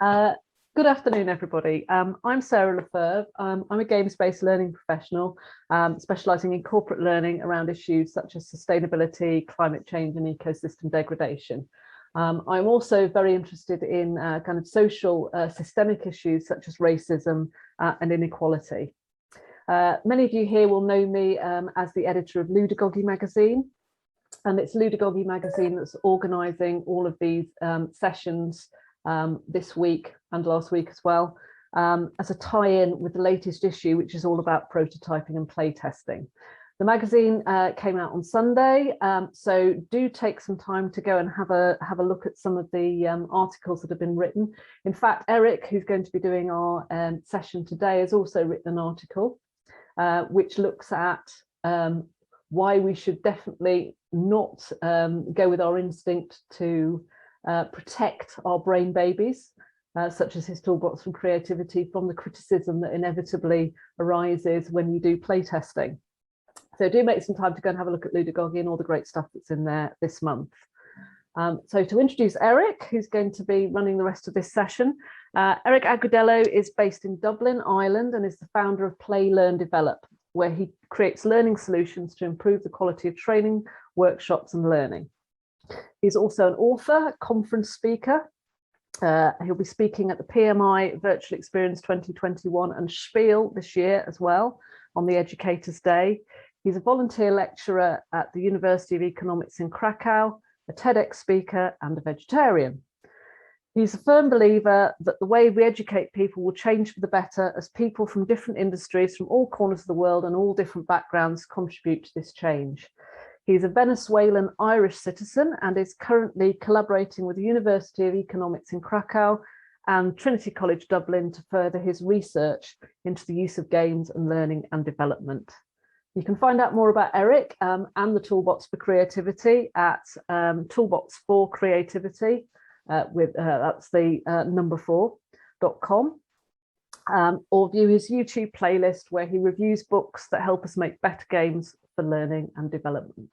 Uh, Good afternoon, everybody. I'm Sarah Lefebvre. I'm a games-based learning professional, specialising in corporate learning around issues such as sustainability, climate change and ecosystem degradation. I'm also very interested in kind of social systemic issues such as racism and inequality. Many of you here will know me as the editor of Ludagogy magazine, and it's Ludagogy magazine that's organising all of these sessions this week and last week as well, as a tie-in with the latest issue, which is all about prototyping and playtesting. The magazine came out on Sunday, so do take some time to go and have a look at some of the articles that have been written. In fact, Eric, who's going to be doing our session today, has also written an article which looks at why we should definitely not go with our instinct to protect our brain babies, such as his toolbox from creativity, from the criticism that inevitably arises when you do playtesting. So do make some time to go and have a look at Ludagogy and all the great stuff that's in there this month. So to introduce Eric, who's going to be running the rest of this session, Eric Agudelo is based in Dublin, Ireland, and is the founder of Play, Learn, Develop, where he creates learning solutions to improve the quality of training, workshops and learning. He's also an author, conference speaker. He'll be speaking at the PMI Virtual Experience 2021 and Spiel this year as well on the Educators Day. He's a volunteer lecturer at the University of Economics in Krakow, a TEDx speaker and a vegetarian. He's a firm believer that the way we educate people will change for the better as people from different industries from all corners of the world and all different backgrounds contribute to this change. He's a Venezuelan Irish citizen and is currently collaborating with the University of Economics in Krakow and Trinity College Dublin to further his research into the use of games and learning and development. You can find out more about Eric and the Toolbox for Creativity at Toolbox for Creativity, that's the number 4.com, or view his YouTube playlist where he reviews books that help us make better games for learning and development.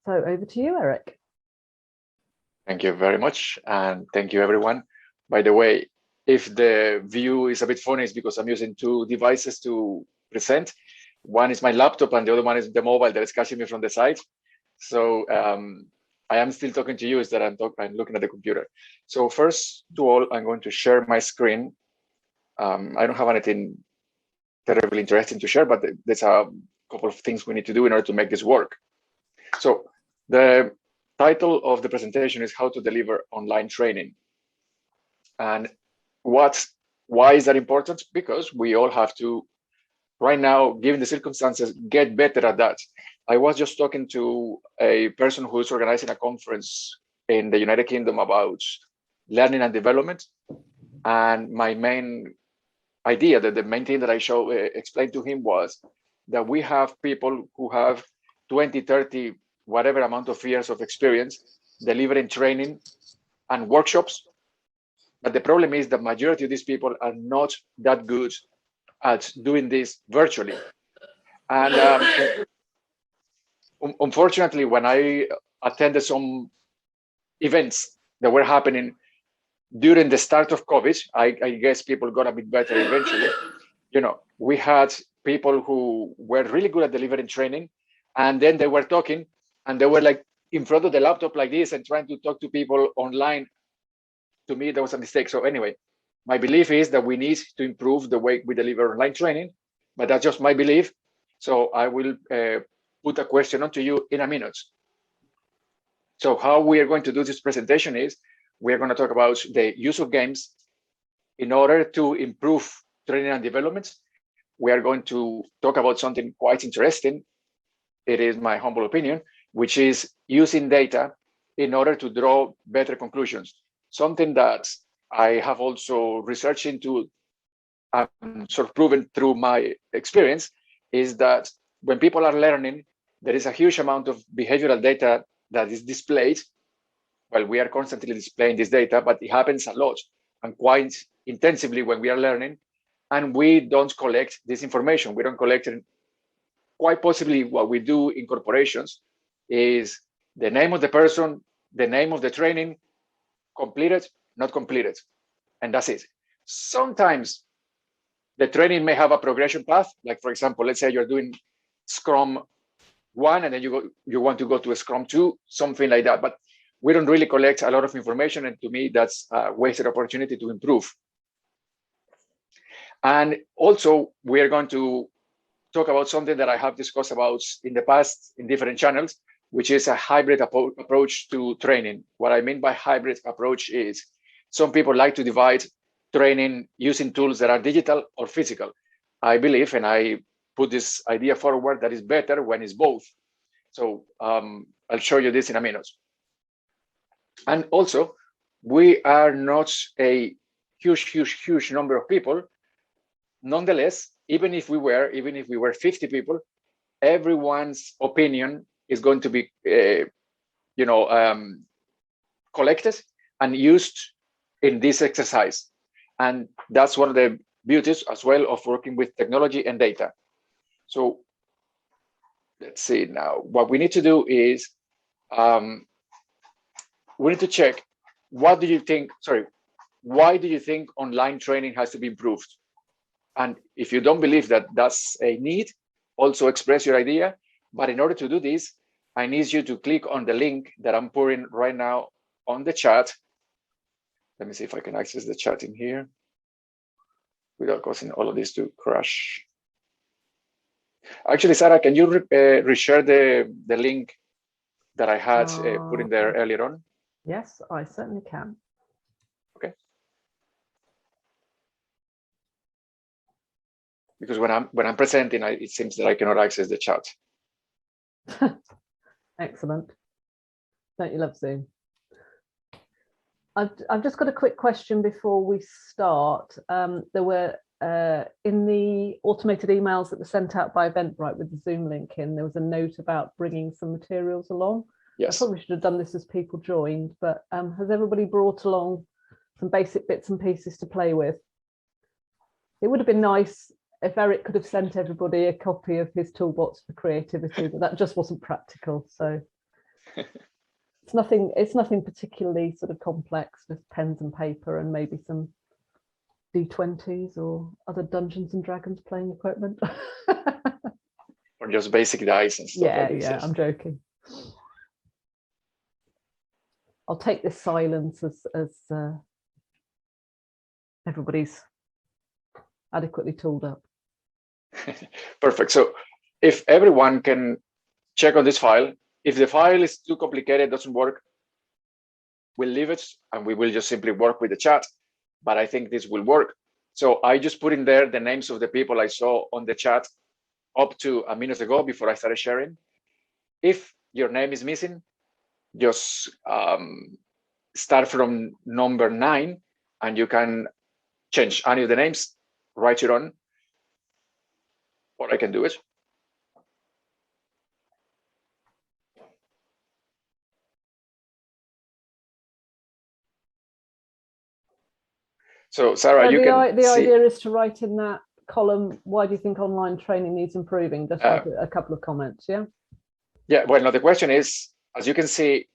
So over to you, Eric. Thank you very much, and thank you everyone. By the way, if the view is a bit funny, it's because I'm using two devices to present. One is my laptop and the other one is the mobile that is catching me from the side. So I am still talking to you, is that I'm looking at the computer. So first of all, I'm going to share my screen. I don't have anything terribly interesting to share, but there's a couple of things we need to do in order to make this work. So the title of the presentation is How to Deliver Online Training. And why is that important? Because we all have to, right now, given the circumstances, get better at that. I was just talking to a person who's organizing a conference in the United Kingdom about learning and development. And my main idea, that the main thing that I explained to him was that we have people who have 20, 30, whatever amount of years of experience delivering training and workshops. But the problem is the majority of these people are not that good at doing this virtually. And unfortunately, when I attended some events that were happening during the start of COVID, I guess people got a bit better eventually. You know, we had people who were really good at delivering training, and then they were talking and they were like in front of the laptop like this and trying to talk to people online. To me, that was a mistake. So anyway, my belief is that we need to improve the way we deliver online training, but that's just my belief. So I will put a question onto you in a minute. So how we are going to do this presentation is we're going to talk about the use of games in order to improve training and development. We are going to talk about something quite interesting. It is my humble opinion, which is using data in order to draw better conclusions. Something that I have also researched into and sort of proven through my experience is that when people are learning, there is a huge amount of behavioral data that is displayed. Well, we are constantly displaying this data, but it happens a lot and quite intensively when we are learning, and we don't collect this information. We don't collect it. Quite possibly what we do in corporations is the name of the person, the name of the training, completed, not completed. and that's it. Sometimes the training may have a progression path. Like, for example, let's say you're doing Scrum 1 and then you want to go to a Scrum 2, something like that. But we don't really collect a lot of information. And to me, that's a wasted opportunity to improve. And also, we are going to talk about something that I have discussed about in the past in different channels, which is a hybrid approach to training. What I mean by hybrid approach is some people like to divide training using tools that are digital or physical. I believe, and I put this idea forward, that is better when it's both. So I'll show you this in a minute. And also, we are not a huge number of people. Nonetheless, even if we were 50 people, everyone's opinion is going to be, collected and used in this exercise. And that's one of the beauties as well of working with technology and data. So let's see now. What we need to do is we need to check, why do you think online training has to be improved? And if you don't believe that that's a need, also express your idea. But in order to do this, I need you to click on the link that I'm putting right now on the chat. Let me see if I can access the chat in here without causing all of this to crash. Actually, Sarah, can you reshare the link that I had put in there earlier on? Yes, I certainly can. Okay. Because when I'm presenting, it seems that I cannot access the chat. Excellent. Don't you love Zoom? I've just got a quick question before we start. There were in the automated emails that were sent out by Eventbrite with the Zoom link in, there was a note about bringing some materials along. Yes. I probably should have done this as people joined, but has everybody brought along some basic bits and pieces to play with? It would have been nice if Eric could have sent everybody a copy of his toolbox for creativity, but that just wasn't practical. So it's nothing particularly sort of complex, just pens and paper and maybe some D20s or other Dungeons and Dragons playing equipment. Or just basic dice and stuff like this. Yeah, I'm joking. I'll take this silence as everybody's adequately tooled up. Perfect. So if everyone can check on this file, if the file is too complicated, doesn't work, we'll leave it and we will just simply work with the chat. But I think this will work. So I just put in there the names of the people I saw on the chat up to a minute ago before I started sharing. If your name is missing, just start from number 9 and you can change any of the names, write it on, or I can do it. So Sarah, you can the idea is to write in that column, why do you think online training needs improving? Just like a couple of comments, yeah? Yeah, well, no, the question is, as you can see,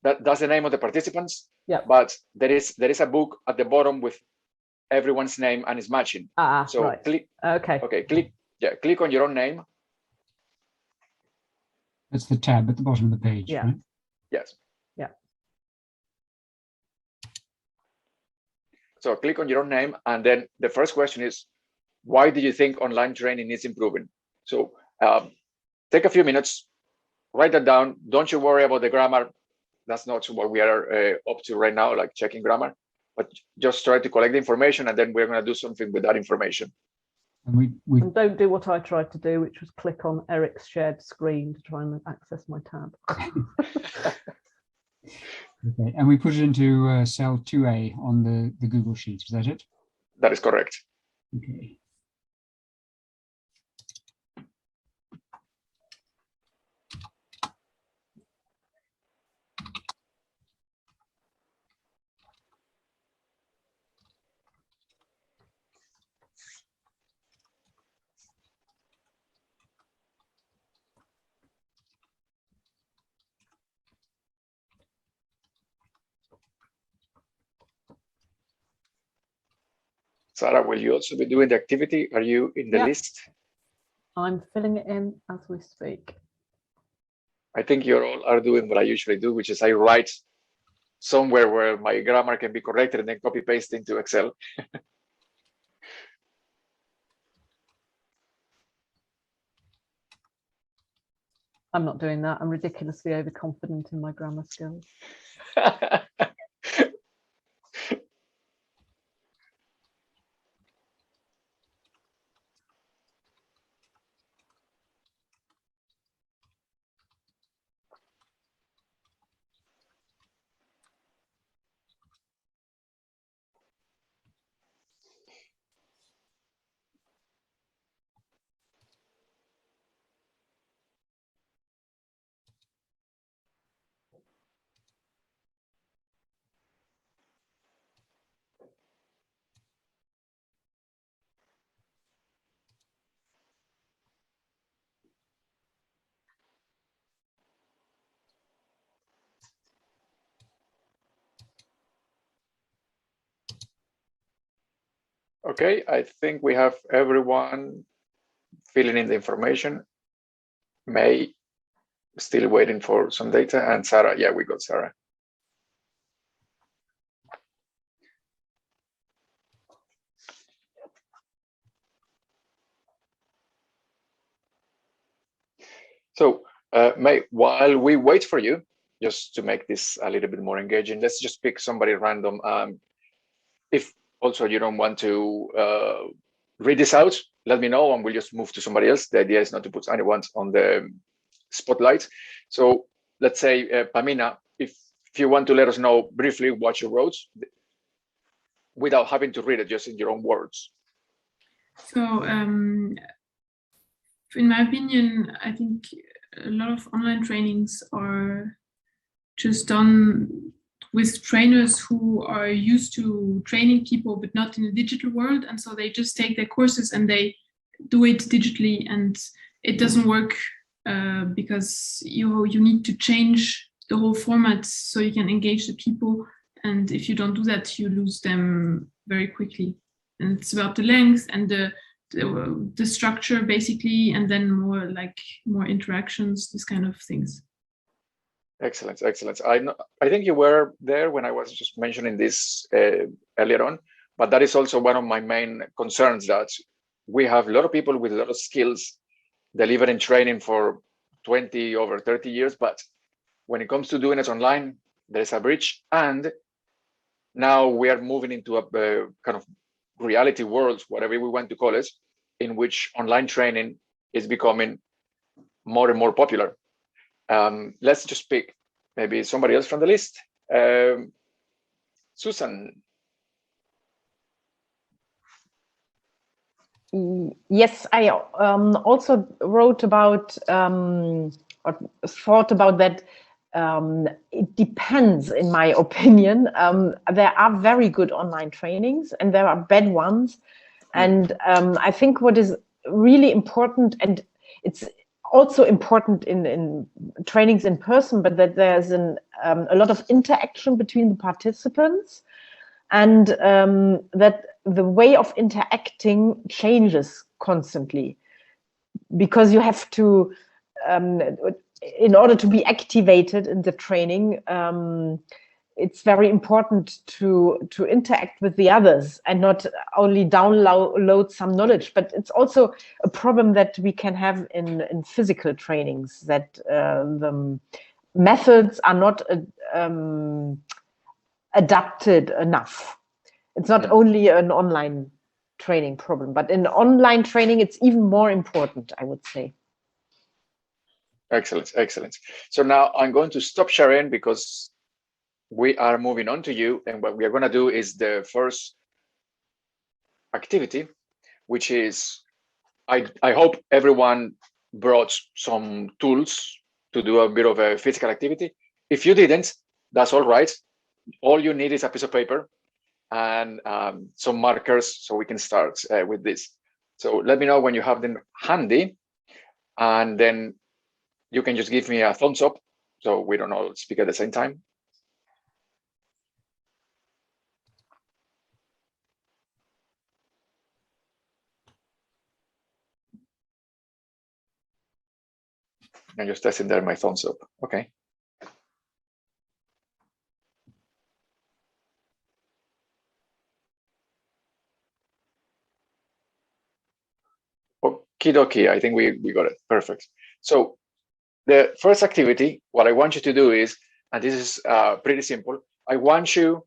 that's the name of the participants. Yeah. But there is a book at the bottom with everyone's name and it's matching. So right. Click. Okay, click on your own name. That's the tab at the bottom of the page, yeah. Right? Yes. Yeah. So click on your own name, and then the first question is, why do you think online training is improving? So take a few minutes, write that down. Don't you worry about the grammar. That's not what we are up to right now, like checking grammar, but just try to collect the information, and then we're going to do something with that information. And don't do what I tried to do, which was click on Eric's shared screen to try and access my tab. Okay, and we put it into cell 2A on the Google Sheet. Is that it? That is correct. Okay. Sarah, will you also be doing the activity? Are you in the Yep. list? I'm filling it in as we speak. I think you all are doing what I usually do, which is I write somewhere where my grammar can be corrected and then copy paste into Excel. I'm not doing that. I'm ridiculously overconfident in my grammar skills. Okay, I think we have everyone filling in the information. May still waiting for some data, and Sarah, yeah, we got Sarah. So May, while we wait for you, just to make this a little bit more engaging, let's just pick somebody random. If also you don't want to read this out, let me know and we'll just move to somebody else. The idea is not to put anyone on the spotlight. So let's say, Pamina, if you want to let us know briefly what you wrote without having to read it, just in your own words. So in my opinion, I think a lot of online trainings are just done with trainers who are used to training people, but not in the digital world. And so they just take their courses and they do it digitally, and it doesn't work because you need to change the whole format so you can engage the people. And if you don't do that, you lose them very quickly. And it's about the length and the structure basically, and then more interactions, these kind of things. Excellent, excellent. I think you were there when I was just mentioning this earlier on, but that is also one of my main concerns, that we have a lot of people with a lot of skills delivering training for 20 over 30 years, but when it comes to doing it online, there's a bridge. And now we are moving into a kind of reality world, whatever we want to call it, in which online training is becoming more and more popular. Let's just pick maybe somebody else from the list. Susan. Yes, I also wrote about or thought about that. It depends, in my opinion. There are very good online trainings and there are bad ones. And I think what is really important, and it's also important in trainings in person, but that there's a lot of interaction between the participants, and that the way of interacting changes constantly, because you have to, in order to be activated in the training, it's very important to interact with the others and not only download some knowledge. But it's also a problem that we can have in physical trainings, that the methods are not adapted enough. It's not only an online training problem, but in online training, it's even more important, I would say. Excellent, excellent. So now I'm going to stop sharing because we are moving on to you. And what we are going to do is the first activity, which is, I hope everyone brought some tools to do a bit of a physical activity. If you didn't, that's all right. All you need is a piece of paper and some markers so we can start with this. So let me know when you have them handy, and then you can just give me a thumbs up so we don't all speak at the same time. I'm just testing there my thumbs up. Okay. Okie dokie, I think we got it. Perfect. So the first activity, what I want you to do is, and this is pretty simple, I want you,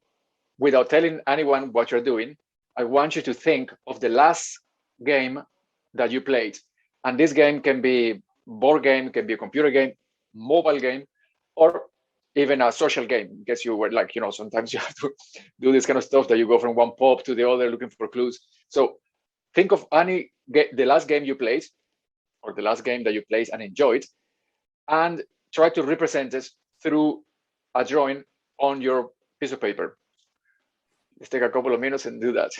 without telling anyone what you're doing, I want you to think of the last game that you played. And this game can be board game, can be a computer game, mobile game, or even a social game. I guess you were like, you know, sometimes you have to do this kind of stuff that you go from one pub to the other looking for clues. So think of the last game you played, or the last game that you played and enjoyed, and try to represent it through a drawing on your piece of paper. Let's take a couple of minutes and do that.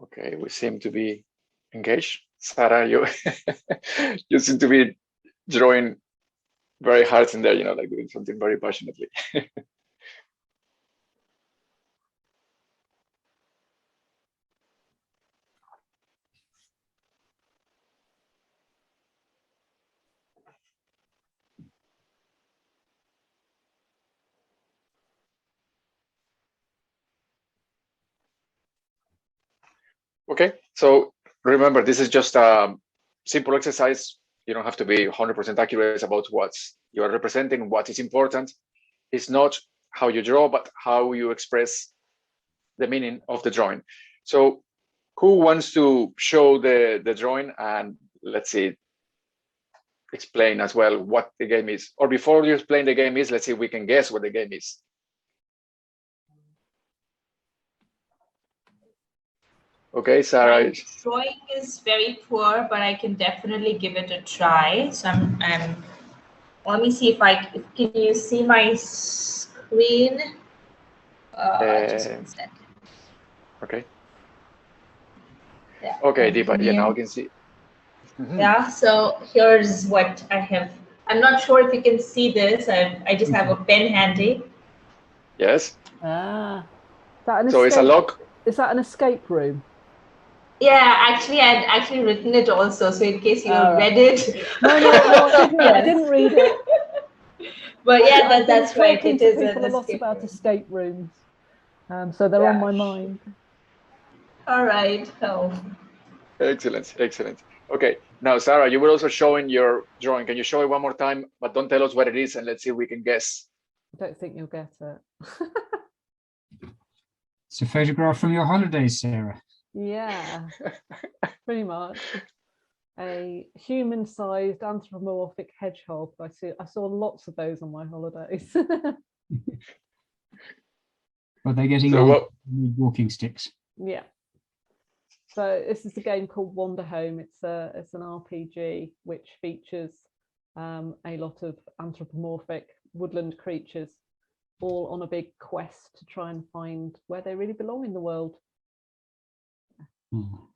Okay, we seem to be engaged. Sarah, you you seem to be drawing very hard in there, you know, like doing something very passionately. Okay, so remember, this is just a simple exercise. You don't have to be 100% accurate about what you are representing. What is important is not how you draw, but how you express the meaning of the drawing. So who wants to show the drawing and, let's see, explain as well what the game is? Or before you explain the game is, let's see if we can guess what the game is. Okay, Sarah. My drawing is very poor, but I can definitely give it a try. So I'm let me see if can you see my screen? Just one second. Okay. Yeah. Okay, Deepa, yeah, now I can see. Yeah, so here's what I have. I'm not sure if you can see this. I just have a pen handy. Yes. Ah, is that an So it's a lock. Is that an escape room? Yeah, actually, I'd actually written it also, so in case you read it. No, I didn't read it. But yeah, that's right. It is a lot about escape rooms, so they're on my mind. All right. Oh. Excellent, excellent. Okay, now Sarah, you were also showing your drawing. Can you show it one more time, but don't tell us what it is, and let's see if we can guess. I don't think you'll get it. It's a photograph from your holidays, Sarah. Yeah, pretty much. A human-sized anthropomorphic hedgehog. I saw lots of those on my holidays. But they're getting walking sticks. Yeah. So this is a game called Wander Home. It's an RPG which features a lot of anthropomorphic woodland creatures, all on a big quest to try and find where they really belong in the world.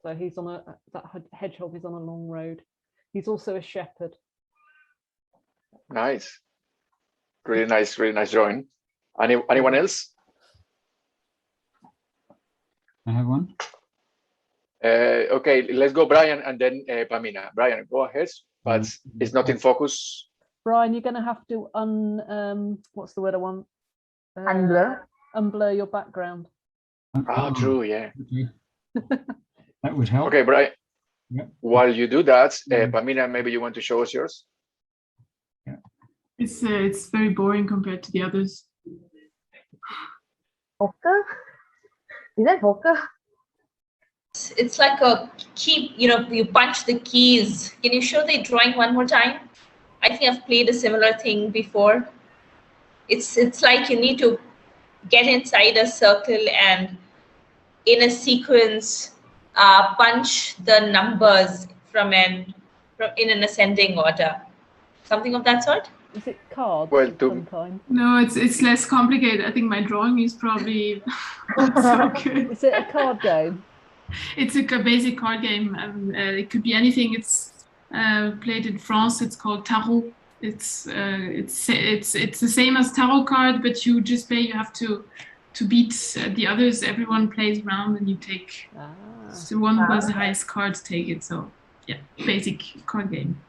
So he's on that hedgehog is on a long road. He's also a shepherd. Nice. Really nice drawing. Anyone else? I have one. Okay, let's go Brian and then Pamina. Brian, go ahead, but it's not in focus. Brian, you're going to have to what's the word I want? Unblur your background. Oh, true, yeah. Okay. That would help. Okay, Brian, Yep. while you do that, Pamina, maybe you want to show us yours? It's very boring compared to the others. Vodka? Is that vodka? It's like a key, you punch the keys. Can you show the drawing one more time? I think I've played a similar thing before. It's like you need to get inside a circle and in a sequence punch the numbers in an ascending order. Something of that sort? Is it cards Well, of some kind? No, it's less complicated. I think my drawing is probably not so good. Is it a card game? It's a basic card game. It could be anything. It's played in France. It's called tarot. It's the same as tarot card, but you just play. You have to beat the others. Everyone plays around, and you take. So one who has the highest cards take it. So yeah, basic card game.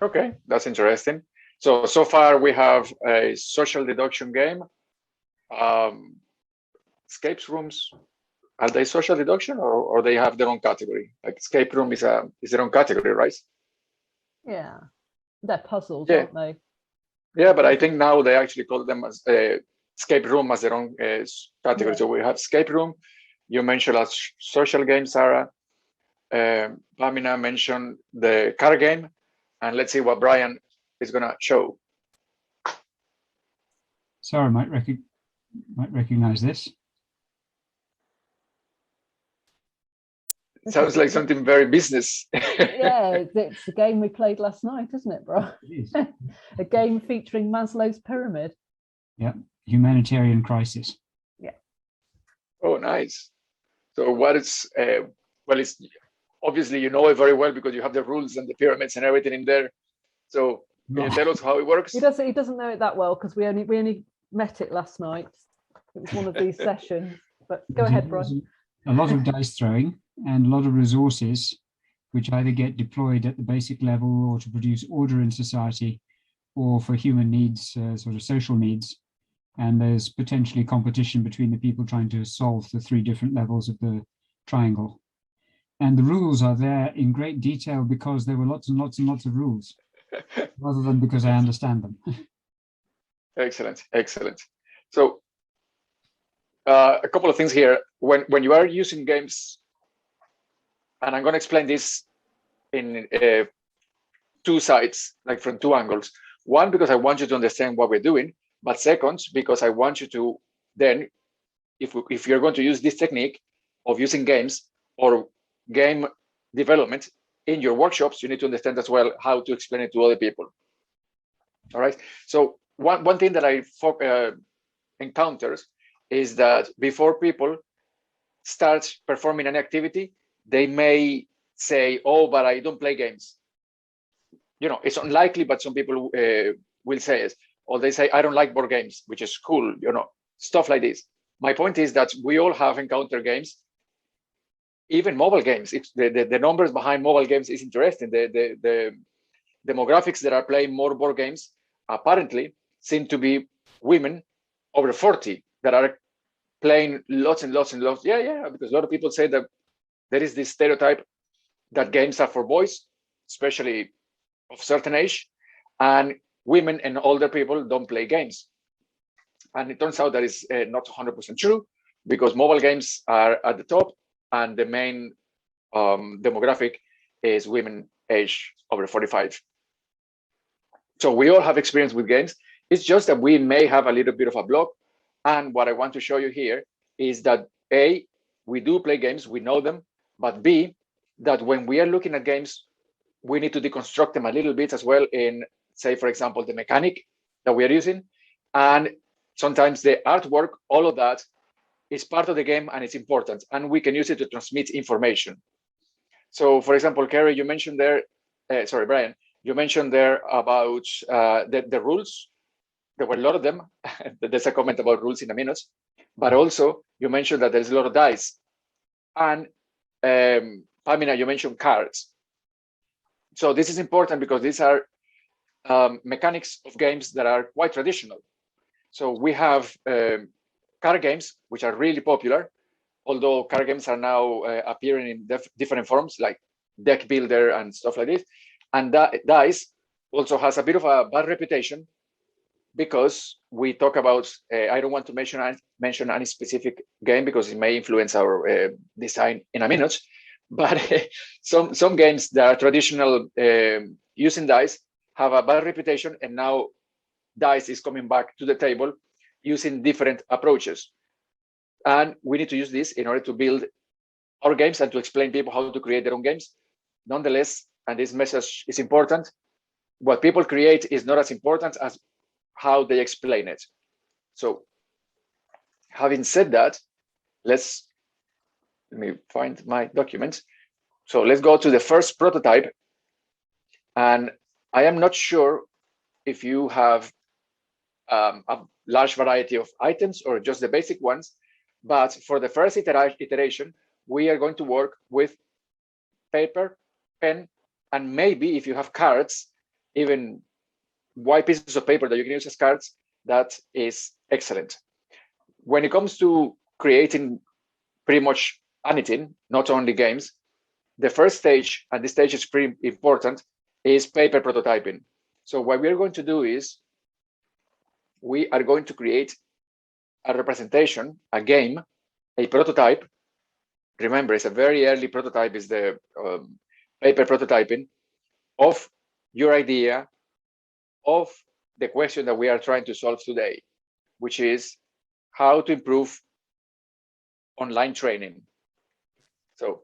Okay, that's interesting. So far we have a social deduction game. Escape rooms, are they social deduction or they have their own category? Like escape room is their own category, right? Yeah, they're puzzles, Yeah. aren't they? Yeah, but I think now they actually call them as escape room as their own category. Yeah. So we have escape room. You mentioned as social game, Sarah. Pamina mentioned the card game, and let's see what Brian is gonna show. Sarah might recognize this. Sounds like something very business. Yeah, it's the game we played last night, isn't it, bro? It is. A game featuring Maslow's pyramid. Yeah, humanitarian crisis. Oh, nice. So what is well, it's obviously you know it very well because you have the rules and the pyramids and everything in there. So can you tell us how it works? He doesn't know it that well because we only met it last night. It was one of these sessions. But go ahead, Brian. A lot of dice throwing and a lot of resources which either get deployed at the basic level or to produce order in society or for human needs, sort of social needs. And there's potentially competition between the people trying to solve the 3 different levels of the triangle. And the rules are there in great detail because there were lots and lots and lots of rules, rather than because I understand them. Excellent, excellent. So a couple of things here. When you are using games, and I'm going to explain this in 2 sides, like from 2 angles. One, because I want you to understand what we're doing, but second, because I want you to then, if you're going to use this technique of using games or game development in your workshops, you need to understand as well how to explain it to other people. All right. So one thing that I encounters is that before people start performing an activity, they may say, "Oh, but I don't play games." You know, it's unlikely, but some people will say it, or they say, "I don't like board games," which is cool. You know, stuff like this. My point is that we all have encountered games, even mobile games. It's the numbers behind mobile games is interesting. The demographics that are playing more board games apparently seem to be women over 40 that are playing lots and lots and lots. Yeah, because a lot of people say that there is this stereotype that games are for boys, especially of certain age, and women and older people don't play games. And it turns out that is not 100% true, because mobile games are at the top, and the main demographic is women age over 45. So we all have experience with games. It's just that we may have a little bit of a block. And what I want to show you here is that A, we do play games, we know them, but B, that when we are looking at games, we need to deconstruct them a little bit as well in, say, for example, the mechanic that we are using. And sometimes the artwork, all of that is part of the game and it's important. And we can use it to transmit information. So, for example, Kerry, you mentioned there, sorry, Brian, you mentioned there about the rules. There were a lot of them. There's a comment about rules in a minute. But also, you mentioned that there's a lot of dice. And Pamina, you mentioned cards. So this is important because these are mechanics of games that are quite traditional. So we have card games, which are really popular, although card games are now appearing in different forms, like deck builder and stuff like this. And dice also has a bit of a bad reputation because we talk about, I don't want to mention any specific game because it may influence our design in a minute, but some games that are traditional using dice have a bad reputation, and now dice is coming back to the table using different approaches. And we need to use this in order to build our games and to explain people how to create their own games. Nonetheless, and this message is important, what people create is not as important as how they explain it. So having said that, let me find my document. So let's go to the first prototype. And I am not sure if you have a large variety of items or just the basic ones, but for the first iteration, we are going to work with paper, pen, and maybe if you have cards, even white pieces of paper that you can use as cards, that is excellent. When it comes to creating pretty much anything, not only games, the first stage, and this stage is pretty important, is paper prototyping. So what we're going to do is we are going to create a representation, a game, a prototype. Remember, it's a very early prototype, is the paper prototyping of your idea, of the question that we are trying to solve today, which is how to improve online training. So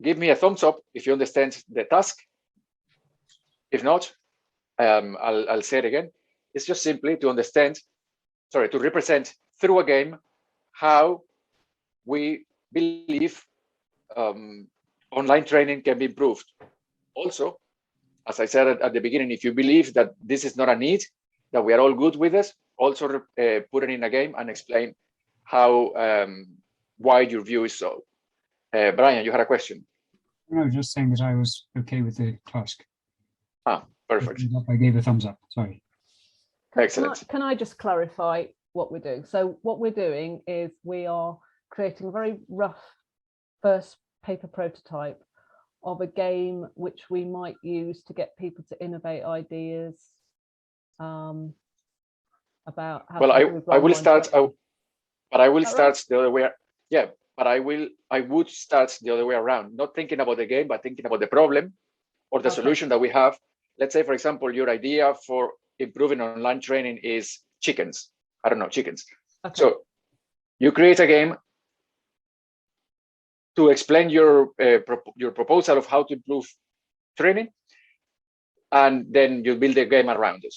give me a thumbs up if you understand the task. If not, I'll say it again. It's just simply to understand, sorry, to represent through a game how we believe online training can be improved. Also, as I said at the beginning, if you believe that this is not a need, that we are all good with this, also put it in a game and explain how why your view is so. Brian, you had a question. No, just saying that I was okay with the task. Ah, perfect. I gave a thumbs up. Sorry. Excellent. Can I just clarify what we're doing? So what we're doing is we are creating a very rough first paper prototype of a game which we might use to get people to innovate ideas about how. Well, I will start, but I will start the other way. Yeah, but I would start the other way around, not thinking about the game, but thinking about the problem or the solution that we have. Let's say, for example, your idea for improving online training is chickens. I don't know, chickens. Okay. So you create a game to explain your proposal of how to improve training, and then you build a game around it.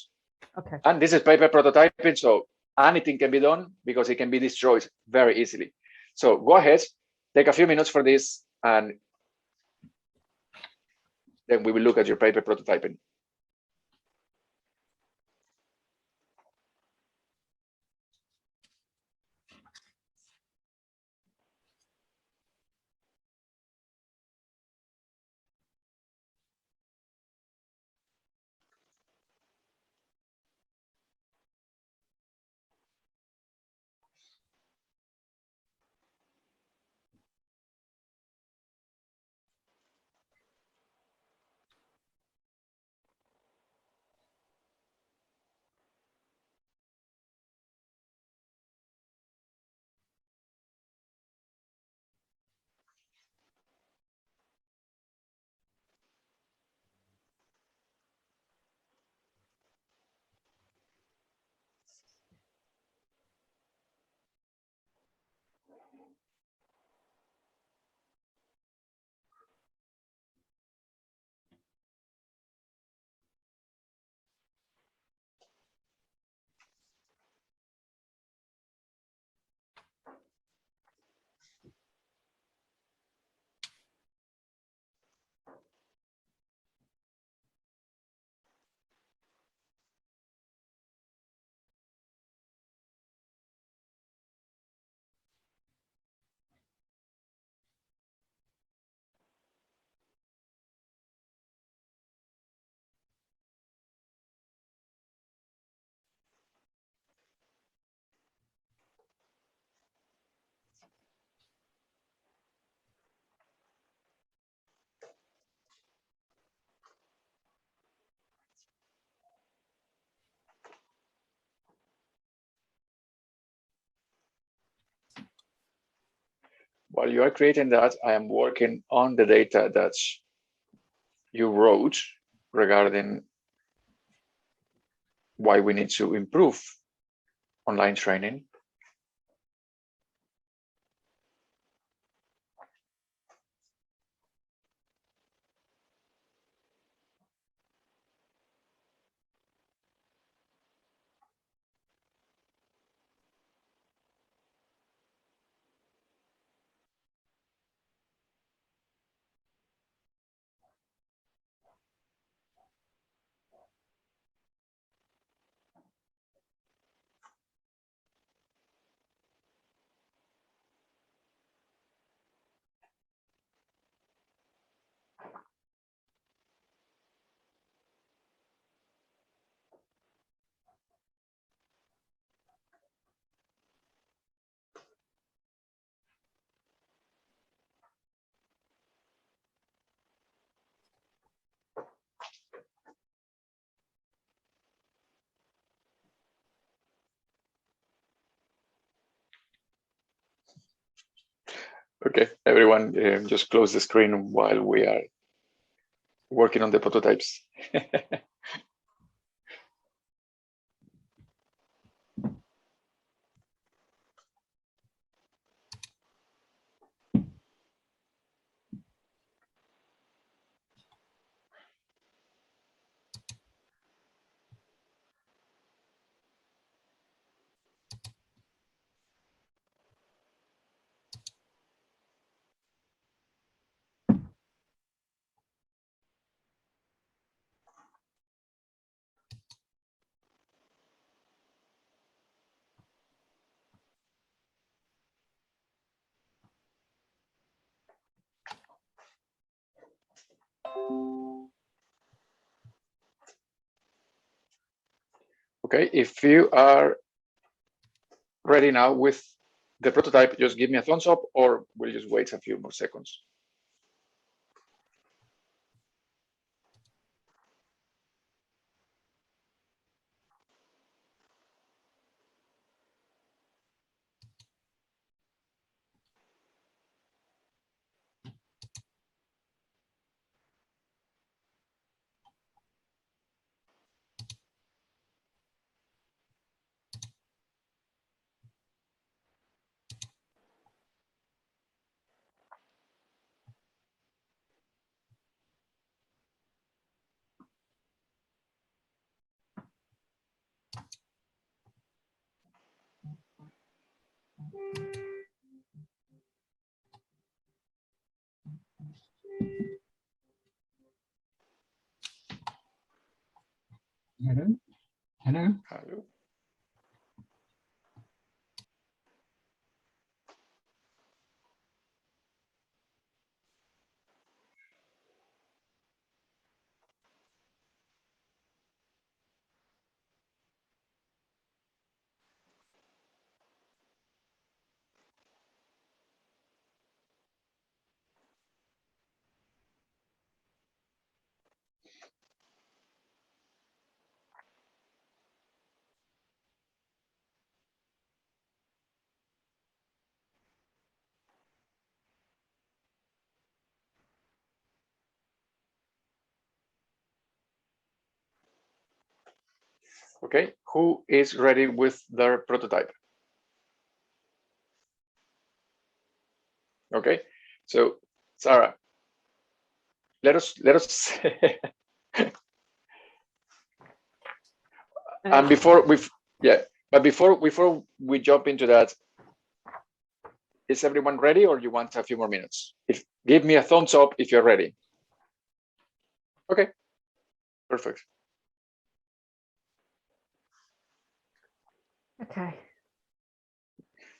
Okay. And this is paper prototyping, so anything can be done because it can be destroyed very easily. So go ahead, take a few minutes for this, and then we will look at your paper prototyping. while you are creating that, I am working on the data that you wrote regarding why we need to improve online training. Okay, everyone, just close the screen while we are working on the prototypes. Okay, if you are ready now with the prototype, just give me a thumbs up, or we'll just wait a few more seconds. Hello? Hello? Hello. Okay, who is ready with their prototype? Okay, so Sarah, let us and before we jump into that, is everyone ready, or you want a few more minutes? Give me a thumbs up if you're ready. Okay, perfect. Okay.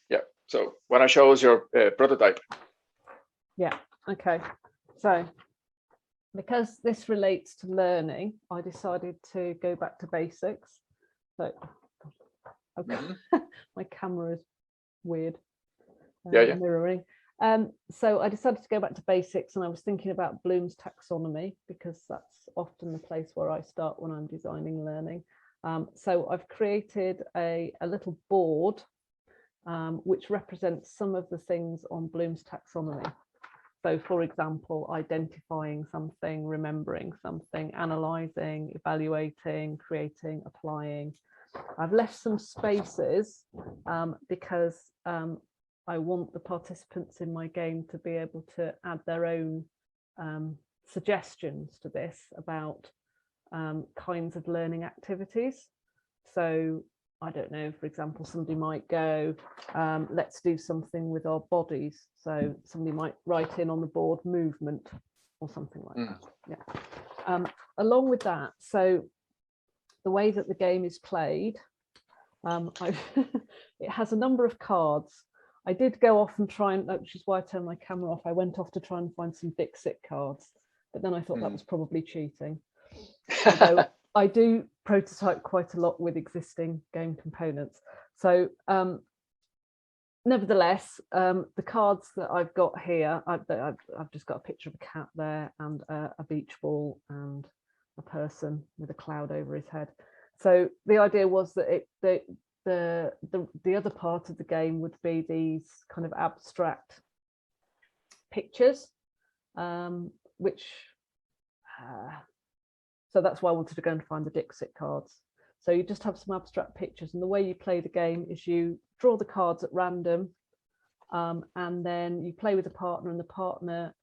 Yeah, so when I show us your prototype. Yeah, okay. So because this relates to learning, I decided to go back to basics. So okay. My camera is weird. Yeah. Mirroring. So I decided to go back to basics, and I was thinking about Bloom's taxonomy, because that's often the place where I start when I'm designing learning. So I've created a little board which represents some of the things on Bloom's taxonomy. So, for example, identifying something, remembering something, analysing, evaluating, creating, applying. I've left some spaces because I want the participants in my game to be able to add their own suggestions to this about kinds of learning activities. So I don't know, for example, somebody might go, let's do something with our bodies. So somebody might write in on the board movement or something like that. Yeah. Along with that, so the way that the game is played, it has a number of cards. I did go off and try and, which is why I turned my camera off. I went off to try and find some Dixit cards, but then I thought that was probably cheating. Although I do prototype quite a lot with existing game components. So nevertheless, the cards that I've got here, I've just got a picture of a cat there and a beach ball and a person with a cloud over his head. So the idea was that the other part of the game would be these kind of abstract pictures, which so that's why I wanted to go and find the Dixit cards. So you just have some abstract pictures, and the way you play the game is you draw the cards at random, and then you play with a partner, and the partner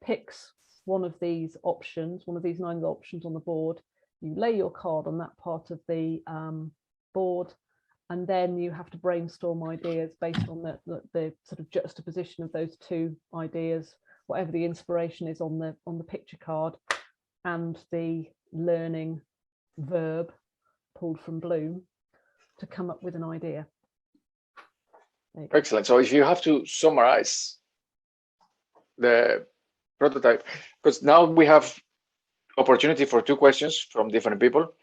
picks one of these options, one of these 9 options on the board. You lay your card on that part of the board, and then you have to brainstorm ideas based on the sort of juxtaposition of those 2 ideas, whatever the inspiration is on the picture card, and the learning verb pulled from Bloom to come up with an idea. Excellent. So if you have to summarize the prototype, because now we have opportunity for 2 questions from different people.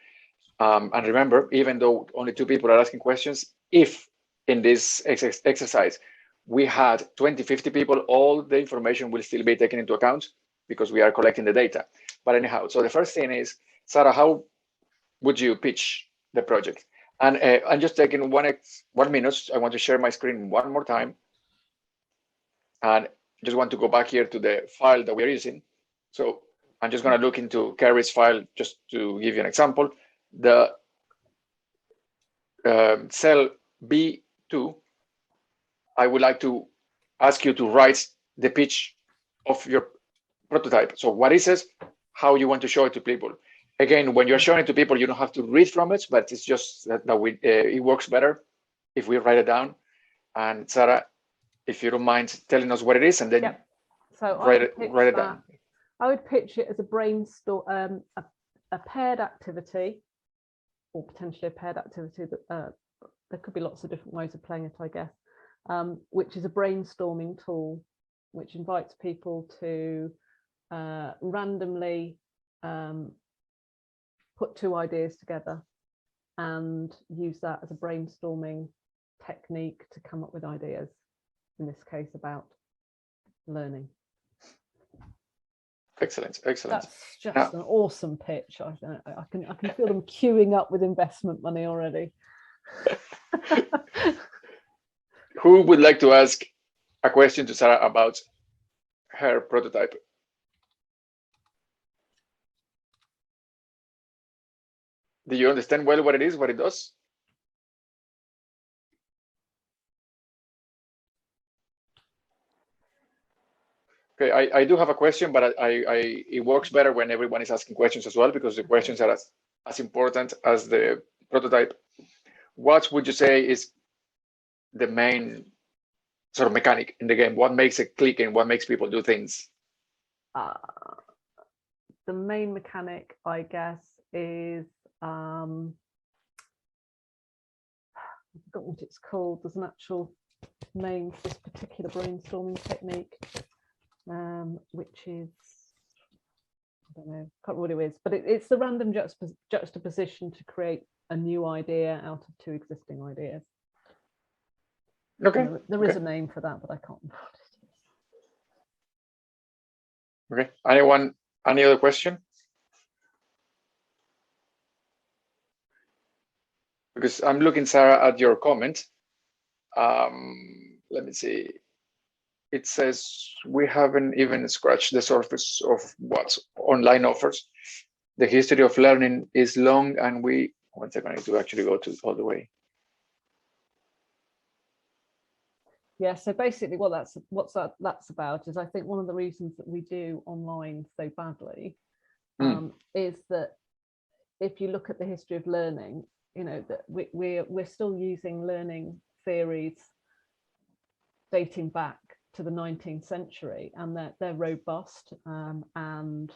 And remember, even though only 2 people are asking questions, if in this exercise we had 20, 50 people, all the information will still be taken into account because we are collecting the data. But anyhow, so the first thing is, Sarah, how would you pitch the project? And I'm just taking 1 minute. I want to share my screen one more time. And just want to go back here to the file that we're using. So I'm just going to look into Carrie's file just to give you an example. The cell B2, I would like to ask you to write the pitch of your prototype. So what is it? How you want to show it to people. Again, when you're showing it to people, you don't have to read from it, but it's just that it works better if we write it down. And Sarah, if you don't mind telling us what it is, and then so write it down. I would pitch it as a brainstorm, a paired activity, or potentially a paired activity that there could be lots of different ways of playing it, I guess, which is a brainstorming tool, which invites people to randomly put 2 ideas together and use that as a brainstorming technique to come up with ideas, in this case about learning. Excellent, excellent. That's just an awesome pitch. I can feel them queuing up with investment money already. Who would like to ask a question to Sarah about her prototype? Do you understand well what it is, what it does? Okay, I do have a question, but it works better when everyone is asking questions as well, because the questions are as important as the prototype. What would you say is the main sort of mechanic in the game? What makes it click and what makes people do things? The main mechanic, I guess, is I forgot what it's called. There's an actual name for this particular brainstorming technique, which is, I don't know, can't remember what it is, but it's the random juxtaposition to create a new idea out of 2 existing ideas. Okay. There is a name for that, but I can't remember what it is. Okay. Anyone? Any other question? Because I'm looking, Sarah, at your comment, let me see. It says we haven't even scratched the surface of what online offers. The history of learning is long, and one second, I need to actually go to all the way. Yeah, so basically what's that's about is, I think one of the reasons that we do online so badly is that if you look at the history of learning, you know, that we're still using learning theories dating back to the 19th century, and they're robust and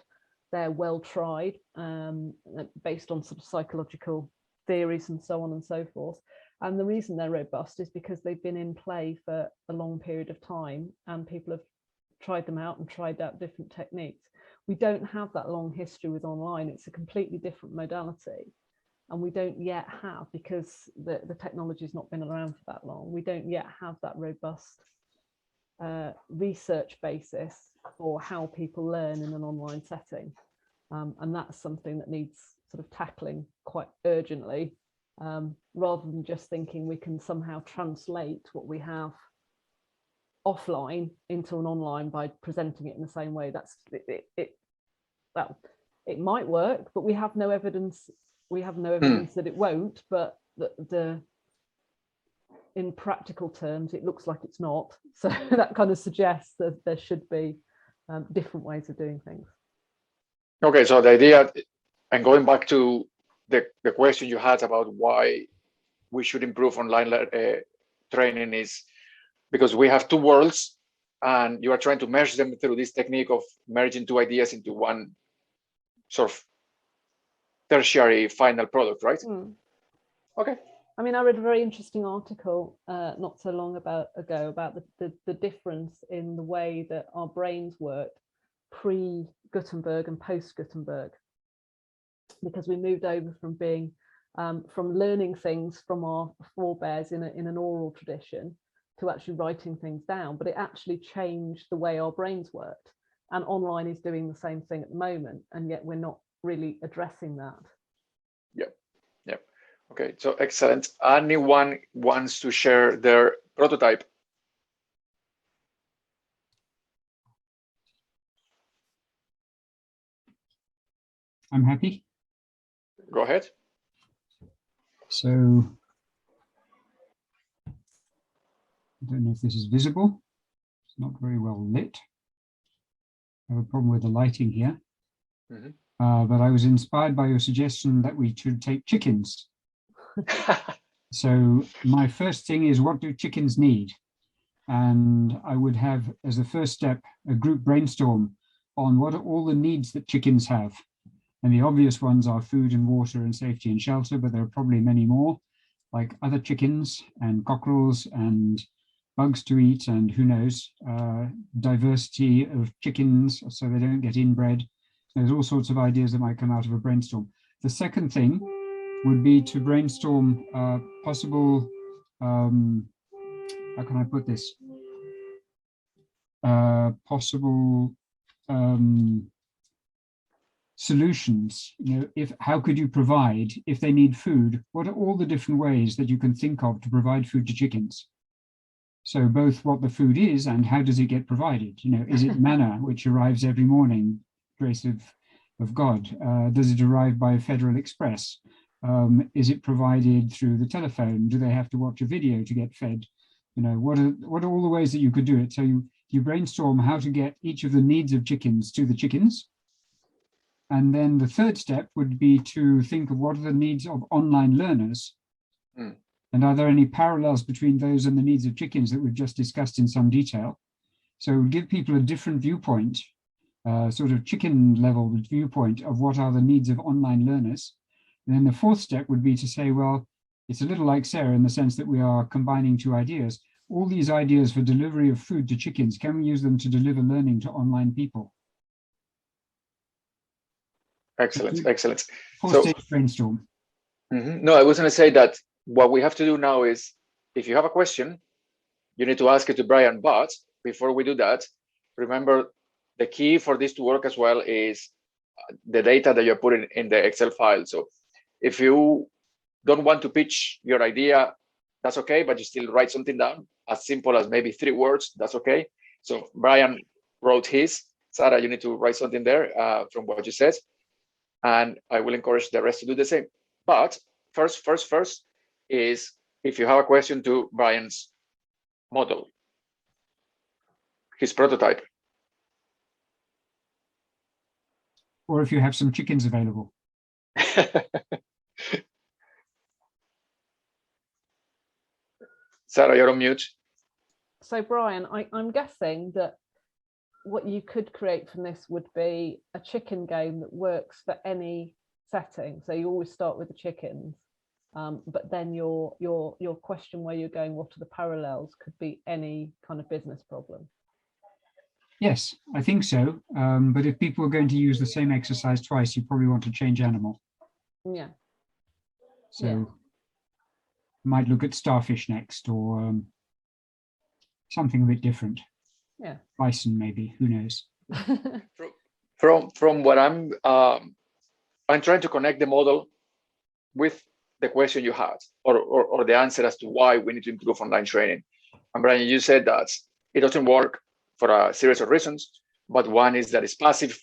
they're well tried, based on sort of psychological theories and so on and so forth. And the reason they're robust is because they've been in play for a long period of time, and people have tried them out and tried out different techniques. We don't have that long history with online. It's a completely different modality. And we don't yet have, because the technology's not been around for that long, we don't yet have that robust research basis for how people learn in an online setting. And that's something that needs sort of tackling quite urgently. Rather than just thinking we can somehow translate what we have offline into an online by presenting it in the same way. That's it might work, but we have no evidence. We have no evidence that it won't. But in practical terms, it looks like it's not. So that kind of suggests that there should be different ways of doing things. Okay, so the idea, and going back to the question you had about why we should improve online training, is because we have two worlds, and you are trying to merge them through this technique of merging two ideas into one sort of tertiary final product, right? Okay. I mean, I read a very interesting article not so long ago about the difference in the way that our brains worked pre-Gutenberg and post-Gutenberg, because we moved over from being from learning things from our forebears in an oral tradition to actually writing things down. But it actually changed the way our brains worked, and online is doing the same thing at the moment, and yet we're not really addressing that. Yep. Okay, so excellent. Anyone wants to share their prototype? I'm happy. Go ahead. So I don't know if this is visible. It's not very well lit. I have a problem with the lighting here. But I was inspired by your suggestion that we should take chickens. So my first thing is, what do chickens need? And I would have, as a first step, a group brainstorm on what are all the needs that chickens have. And the obvious ones are food and water and safety and shelter, but there are probably many more, like other chickens and cockerels and bugs to eat, and who knows, diversity of chickens so they don't get inbred. There's all sorts of ideas that might come out of a brainstorm. The second thing would be to brainstorm possible, how can I put this? Possible solutions. You know, how could you provide, if they need food, what are all the different ways that you can think of to provide food to chickens? So both what the food is and how does it get provided? You know, is it manna which arrives every morning, grace of God? Does it arrive by Federal Express? Is it provided through the telephone? Do they have to watch a video to get fed? You know, what are all the ways that you could do it? So you brainstorm how to get each of the needs of chickens to the chickens. And then the third step would be to think of what are the needs of online learners. And are there any parallels between those and the needs of chickens that we've just discussed in some detail? So give people a different viewpoint, sort of chicken level viewpoint of what are the needs of online learners. And then the fourth step would be to say, well, it's a little like Sarah in the sense that we are combining two ideas. All these ideas for delivery of food to chickens, can we use them to deliver learning to online people? Excellent, excellent. Four-stage brainstorm. No, I was going to say that what we have to do now is, if you have a question, you need to ask it to Brian. But before we do that, remember the key for this to work as well is the data that you're putting in the Excel file. So if you don't want to pitch your idea that's okay, but you still write something down, as simple as maybe 3 words, that's okay. So Brian wrote his. Sarah, you need to write something there from what you said. And I will encourage the rest to do the same. But first is if you have a question to Brian's model, his prototype. Or if you have some chickens available. Sarah, you're on mute. So Brian, I'm guessing that what you could create from this would be a chicken game that works for any setting. So you always start with the chickens, but then your question where you're going, what are the parallels, could be any kind of business problem. Yes, I think so. But if people are going to use the same exercise twice, you probably want to change animal. Yeah. So Yeah. might look at starfish next, or something a bit different. Yeah. Bison, maybe, who knows? From what I'm trying to connect the model with the question you had, or the answer as to why we need to improve online training. And Brian, you said that it doesn't work for a series of reasons, but one is that it's passive,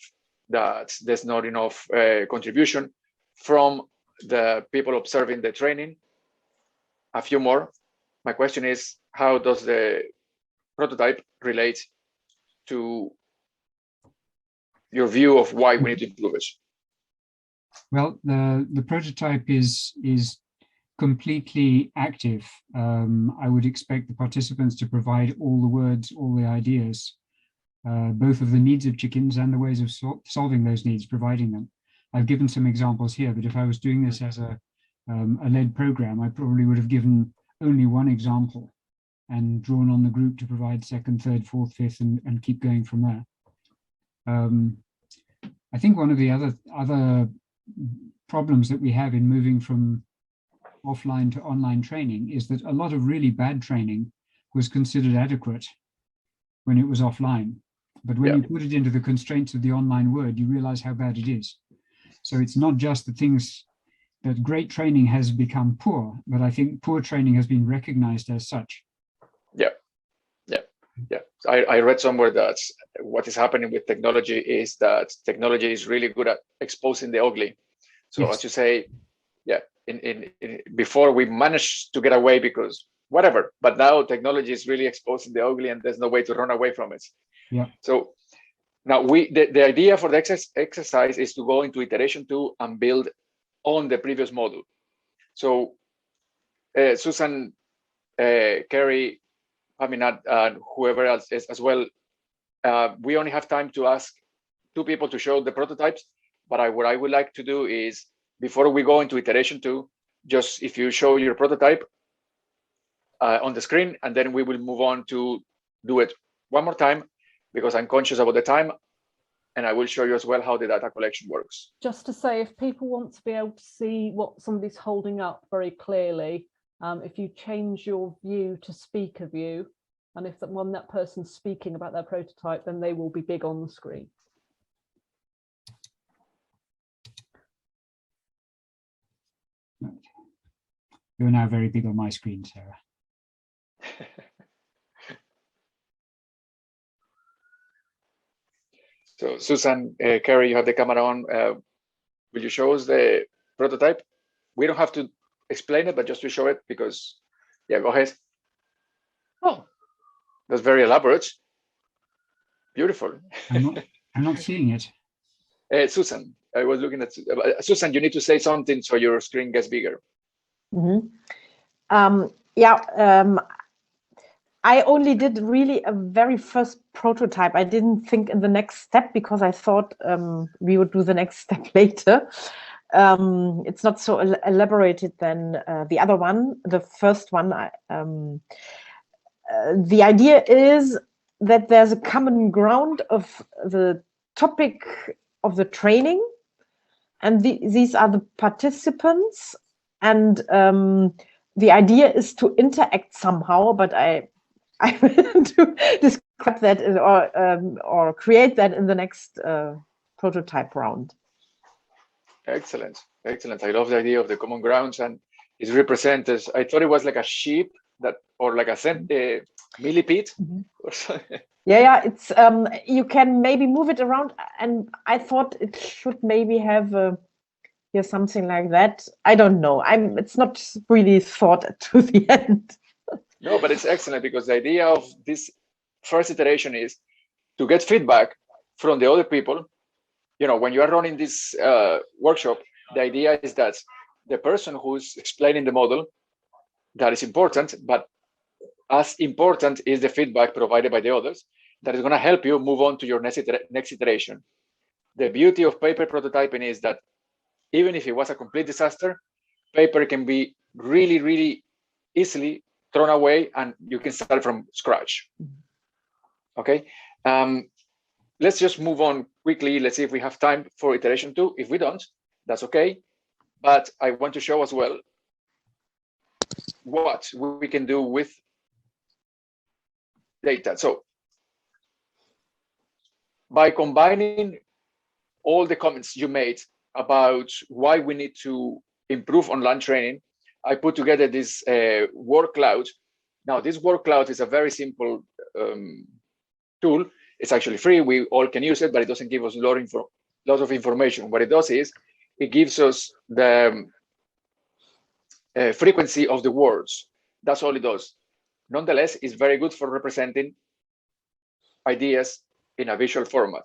that there's not enough contribution from the people observing the training. A few more. My question is, how does the prototype relate to your view of why we need to improve it? Well, the prototype is completely active. I would expect the participants to provide all the words, all the ideas, both of the needs of chickens and the ways of solving those needs, providing them. I've given some examples here, but if I was doing this as a led program, I probably would have given only one example and drawn on the group to provide second, third, fourth, fifth, and keep going from there. I think one of the other problems that we have in moving from offline to online training is that a lot of really bad training was considered adequate when it was offline. But when you put it into the constraints of the online world, you realize how bad it is. So it's not just the things that great training has become poor, but I think poor training has been recognized as such. Yeah. I read somewhere that what is happening with technology is that technology is really good at exposing the ugly. So Yes. as you say, before we managed to get away because whatever, but now technology is really exposing the ugly and there's no way to run away from it. Yeah. So now the idea for the exercise is to go into iteration 2 and build on the previous model. So Susan, Kerry, Paminat, and whoever else is as well, we only have time to ask 2 people to show the prototypes, but what I would like to do is, before we go into iteration 2, just if you show your prototype on the screen, and then we will move on to do it one more time, because I'm conscious about the time, and I will show you as well how the data collection works. Just to say, if people want to be able to see what somebody's holding up very clearly, if you change your view to speaker view, and if when that person's speaking about their prototype, then they will be big on the screen. You're now very big on my screen, Sarah. So Susan, Kerry, you have the camera on. Will you show us the prototype? We don't have to explain it, but just to show it, because, yeah, go ahead. Oh, that's very elaborate. Beautiful. I'm not seeing it. Susan, I was looking at Susan. You need to say something so your screen gets bigger. Mm-hmm. I only did really a very first prototype. I didn't think in the next step because I thought we would do the next step later. It's not so elaborated than the other one, the first one. The idea is that there's a common ground of the topic of the training, and these are the participants, and the idea is to interact somehow, but I will describe that or create that in the next prototype round. Excellent. I love the idea of the common grounds, and is represented. I thought it was like a sheep that, or like a millipede or something. Yeah, it's you can maybe move it around, and I thought it should maybe have something like that. I don't know. It's not really thought to the end. No, but it's excellent, because the idea of this first iteration is to get feedback from the other people. You know, when you are running this workshop, the idea is that the person who's explaining the model, that is important, but as important is the feedback provided by the others that is going to help you move on to your next iteration. The beauty of paper prototyping is that even if it was a complete disaster, paper can be really, really easily thrown away, and you can start from scratch. Okay, let's just move on quickly. Let's see if we have time for iteration 2. If we don't, that's okay. But I want to show as well what we can do with data. So by combining all the comments you made about why we need to improve online training, I put together this word cloud. Now, this word cloud is a very simple tool. It's actually free. We all can use it, but it doesn't give us a lot of information. What it does is it gives us the frequency of the words. That's all it does. Nonetheless, it's very good for representing ideas in a visual format.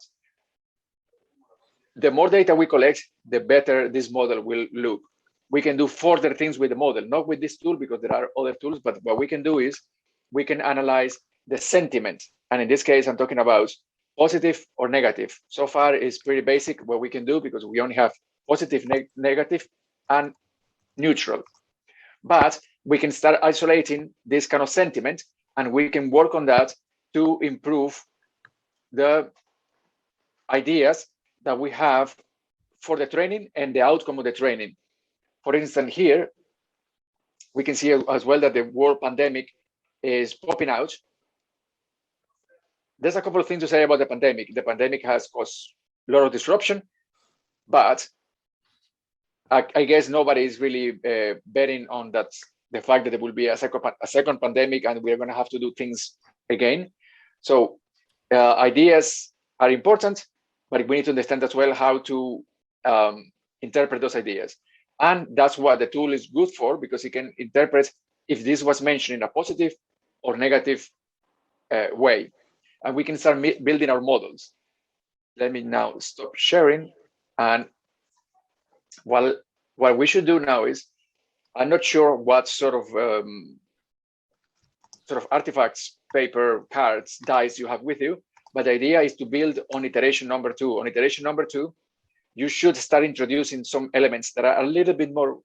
The more data we collect, the better this model will look. We can do further things with the model, not with this tool, because there are other tools, but what we can do is we can analyze the sentiment. And in this case, I'm talking about positive or negative. So far, it's pretty basic what we can do, because we only have positive, negative, and neutral. But we can start isolating this kind of sentiment, and we can work on that to improve the ideas that we have for the training and the outcome of the training. For instance, here, we can see as well that the word pandemic is popping out. There's a couple of things to say about the pandemic. The pandemic has caused a lot of disruption, but I guess nobody is really betting on that, the fact that there will be a second pandemic and we're going to have to do things again. So ideas are important, but we need to understand as well how to interpret those ideas. And that's what the tool is good for, because it can interpret if this was mentioned in a positive or negative way. And we can start building our models. Let me now stop sharing. And what we should do now is, I'm not sure what sort of artifacts, paper, cards, dice you have with you, but the idea is to build on iteration number 2. On iteration number 2, you should start introducing some elements that are a little bit more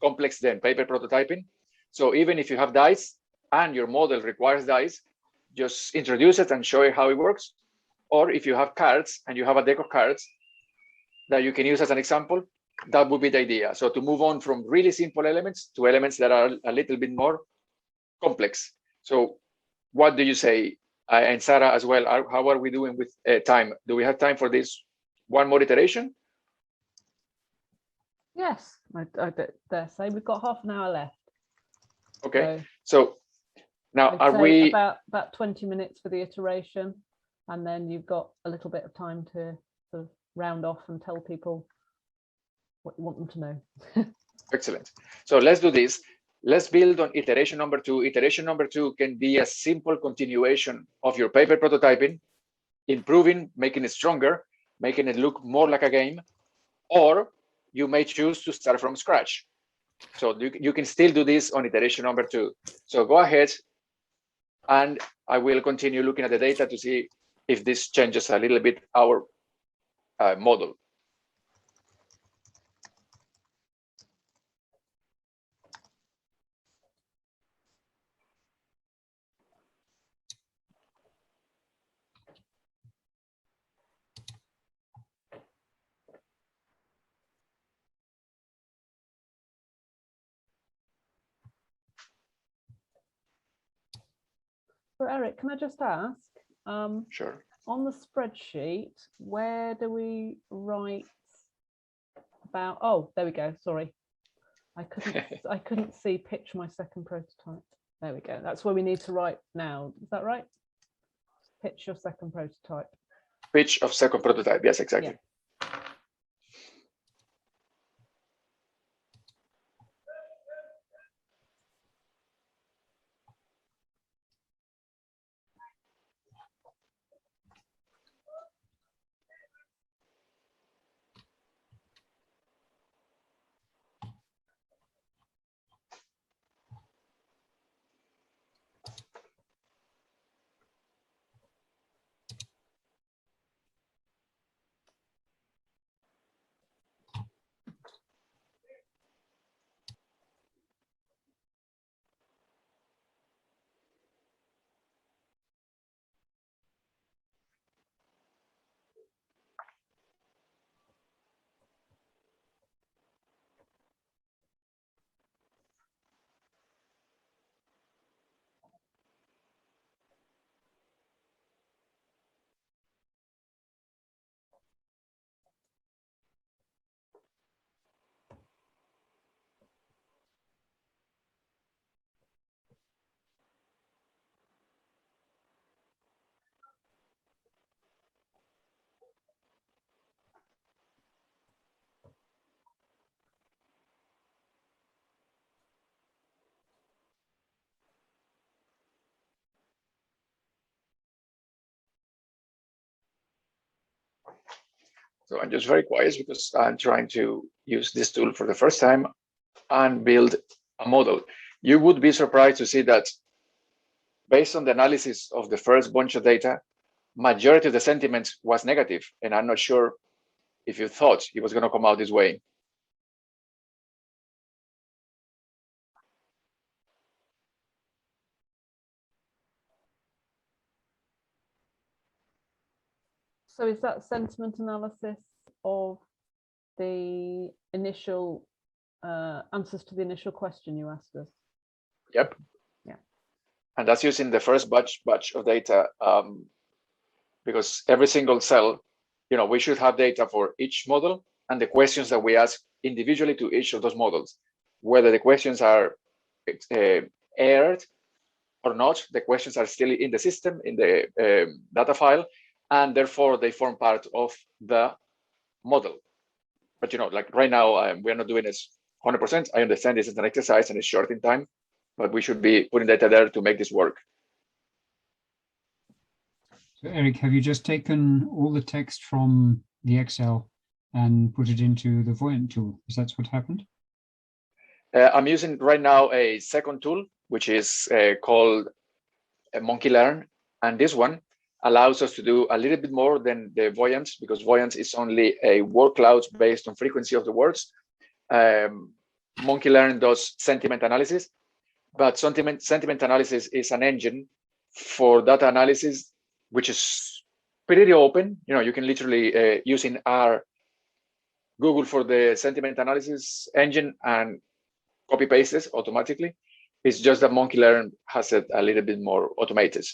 complex than paper prototyping. So even if you have dice and your model requires dice, just introduce it and show you how it works. Or if you have cards and you have a deck of cards that you can use as an example, that would be the idea. So to move on from really simple elements to elements that are a little bit more complex. So what do you say? And Sarah as well, how are we doing with time? Do we have time for this one more iteration? Yes, I dare say we've got half an hour left. Okay, so now I'd are we about 20 minutes for the iteration, and then you've got a little bit of time to sort of round off and tell people what you want them to know. Excellent. So let's do this. Let's build on iteration number 2. Iteration number 2 can be a simple continuation of your paper prototyping, improving, making it stronger, making it look more like a game, or you may choose to start from scratch. So you can still do this on iteration number 2. So go ahead, and I will continue looking at the data to see if this changes a little bit our model. So Eric, can I just ask, Sure. on the spreadsheet, where do we write about, oh, there we go, sorry. I couldn't see pitch my second prototype. There we go. That's where we need to write now. Is that right? Pitch your second prototype. Pitch of second prototype. Yes, exactly. Yeah. So I'm just very quiet because I'm trying to use this tool for the first time and build a model. You would be surprised to see that based on the analysis of the first bunch of data, majority of the sentiment was negative. And I'm not sure if you thought it was going to come out this way. So is that sentiment analysis of the initial answers to the initial question you asked us? Yep. Yeah. And that's using the first batch of data, because every single cell, we should have data for each model and the questions that we ask individually to each of those models, whether the questions are aired or not. The questions are still in the system, in the data file, and therefore they form part of the model. But like right now, we're not doing this 100%. I understand this is an exercise and it's short in time, but we should be putting data there to make this work. So Eric, have you just taken all the text from the Excel and put it into the Voyant tool? Is that what happened? I'm using right now a second tool, which is called Monkey Learn. And this one allows us to do a little bit more than the Voyant, because Voyant is only a word cloud based on frequency of the words. Monkey Learn does sentiment analysis, but sentiment analysis is an engine for data analysis, which is pretty open. You can literally use in R Google for the sentiment analysis engine and copy paste this automatically. It's just that Monkey Learn has it a little bit more automated.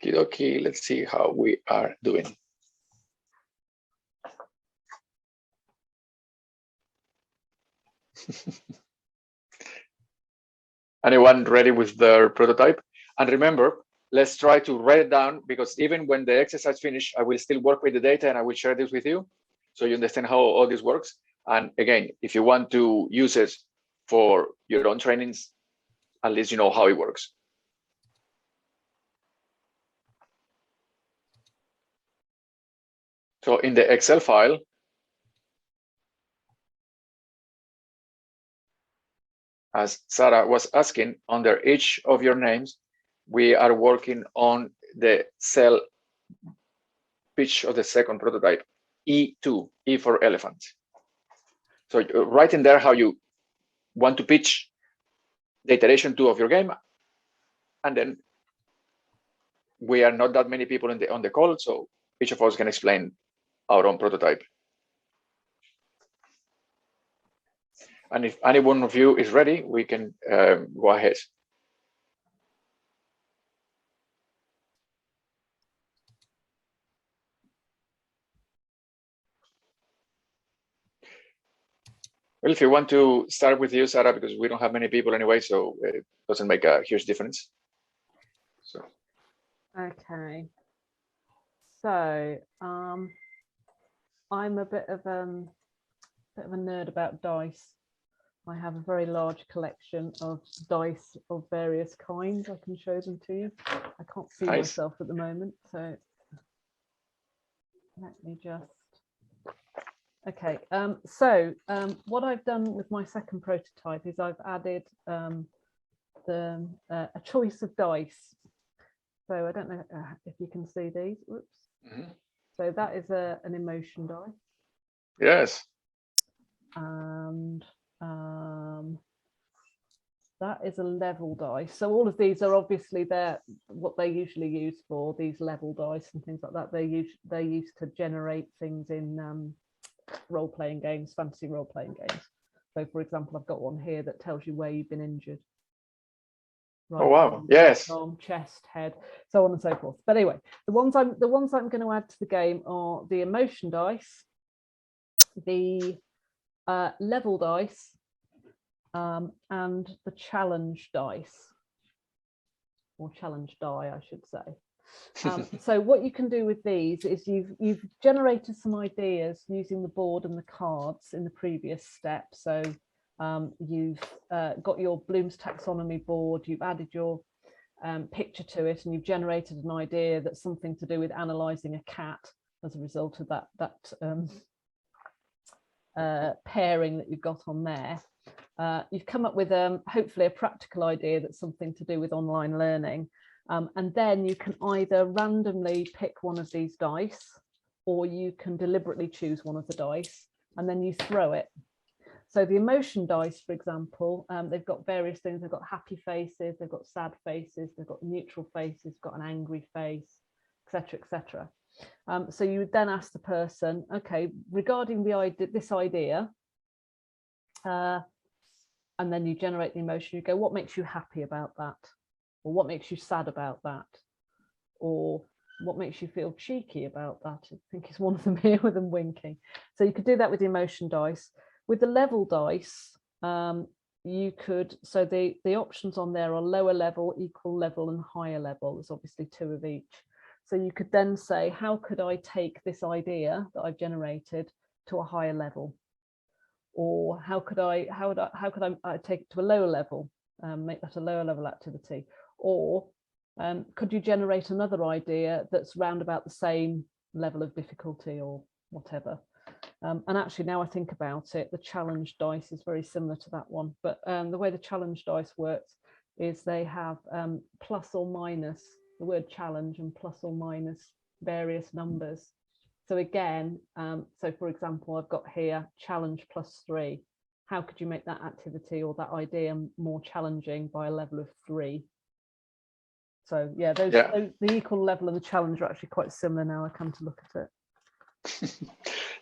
Okay, let's see how we are doing. Anyone ready with their prototype? And remember, let's try to write it down, because even when the exercise finish, I will still work with the data and I will share this with you so you understand how all this works. And again, if you want to use it for your own trainings, at least you know how it works. So in the Excel file, as Sarah was asking, under each of your names, we are working on the cell pitch of the second prototype, E2, E for elephant. So write in there how you want to pitch the iteration 2 of your game. And then we are not that many people on the call, so each of us can explain our own prototype. And if any one of you is ready, we can go ahead. Well, if you want to start with you, Sarah, because we don't have many people anyway, so it doesn't make a huge difference. So. Okay. So I'm a bit of a nerd about dice. I have a very large collection of dice of various kinds. I can show them to you. I can't see myself at the moment, so let me just. Okay, what I've done with my second prototype is I've added a choice of dice. So I don't know if you can see these. Whoops. Mm-hmm. So that is an emotion die. Yes. And that is a level dice. So all of these are obviously what they usually use for, these level dice and things like that. They're used to generate things in role-playing games, fantasy role-playing games. So for example, I've got one here that tells you where you've been injured. Right, oh wow! Yes. Arm, chest, head, so on and so forth. But anyway, the ones I'm going to add to the game are the emotion dice, the level dice, and the challenge dice, or challenge die, I should say. So what you can do with these is you've generated some ideas using the board and the cards in the previous step. So you've got your Bloom's taxonomy board, you've added your picture to it, and you've generated an idea that's something to do with analysing a cat as a result of that pairing that you've got on there. You've come up with hopefully a practical idea that's something to do with online learning. And then you can either randomly pick one of these dice, or you can deliberately choose one of the dice and then you throw it. So the emotion dice, for example, they've got various things. They've got happy faces, they've got sad faces, they've got neutral faces, got an angry face, etc., etc. So you would then ask the person, okay, regarding this idea, and then you generate the emotion. You go, what makes you happy about that? Or what makes you sad about that? Or what makes you feel cheeky about that? I think it's one of them here with them winking. So you could do that with the emotion dice. With the level dice, you could, so the options on there are lower level, equal level, and higher level. There's obviously 2 of each. So you could then say, how could I take this idea that I've generated to a higher level? Or how could I take it to a lower level, make that a lower level activity? Or could you generate another idea that's round about the same level of difficulty or whatever? And actually, now I think about it, the challenge dice is very similar to that one. But the way the challenge dice works is they have plus or minus, the word challenge, and plus or minus various numbers. So again, so for example, I've got here challenge +3. How could you make that activity or that idea more challenging by a level of 3? So yeah, those, the equal level and the challenge are actually quite similar now I come to look at it.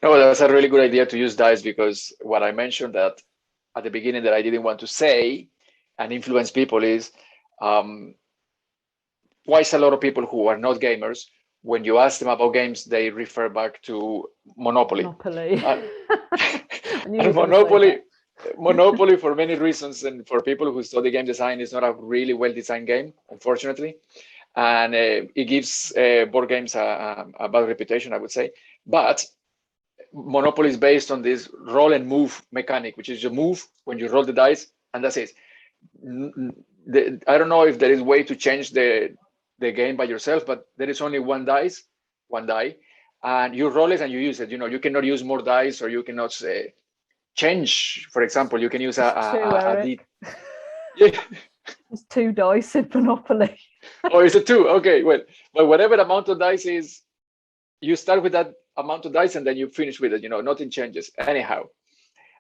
No, that's a really good idea to use dice, because what I mentioned that at the beginning that I didn't want to say and influence people is quite a lot of people who are not gamers, when you ask them about games, they refer back to Monopoly. Monopoly. And Monopoly, Monopoly, for many reasons, and for people who study game design, is not a really well-designed game, unfortunately, and it gives board games a bad reputation, I would say. But Monopoly is based on this roll and move mechanic, which is you move when you roll the dice, and that's it. I don't know if there is a way to change the game by yourself, but there is only one die, and you roll it and you use it. You know, you cannot use more dice, or you cannot change. For example, you can use a yeah. There's 2 dice in Monopoly. Oh, is it 2? Okay, well, but whatever amount of dice is, you start with that amount of dice and then you finish with it. You know, nothing changes anyhow.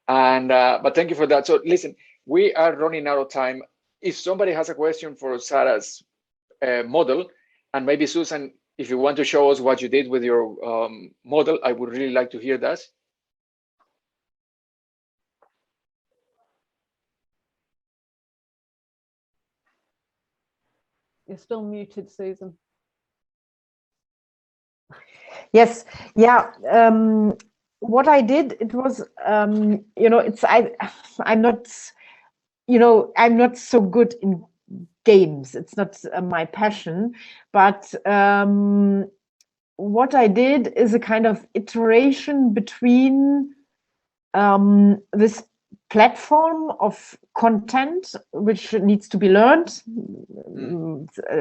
And but thank you for that. So listen, we are running out of time. If somebody has a question for Sarah's model, and maybe Susan, if you want to show us what you did with your model, I would really like to hear that. You're still muted, Susan. Yes, yeah. What I did, it was, you know, I'm not, you know, I'm not so good in games. It's not my passion, but what I did is a kind of iteration between this platform of content which needs to be learned,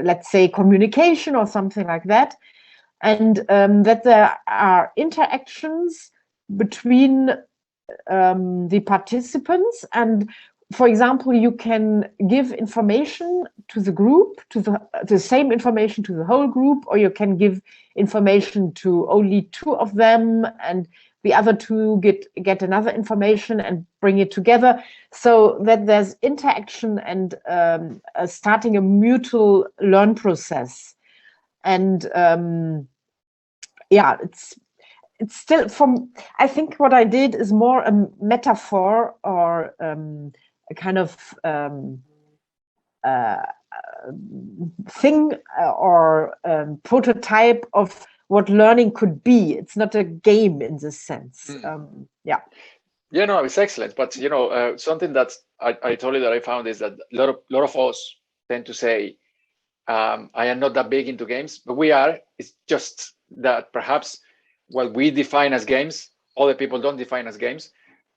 let's say communication or something like that, and that there are interactions between the participants. And for example, you can give information to the group, to the same information to the whole group, or you can give information to only 2 of them, and the other 2 get another information and bring it together, so that there's interaction and starting a mutual learn process. And yeah, it's still, from, I think what I did is more a metaphor, or a kind of thing, or prototype of what learning could be. It's not a game in this sense. Yeah. Yeah, no, it's excellent. But you know, something that I told you that I found is that a lot of us tend to say, I am not that big into games, but we are. It's just that perhaps what we define as games, other people don't define as games.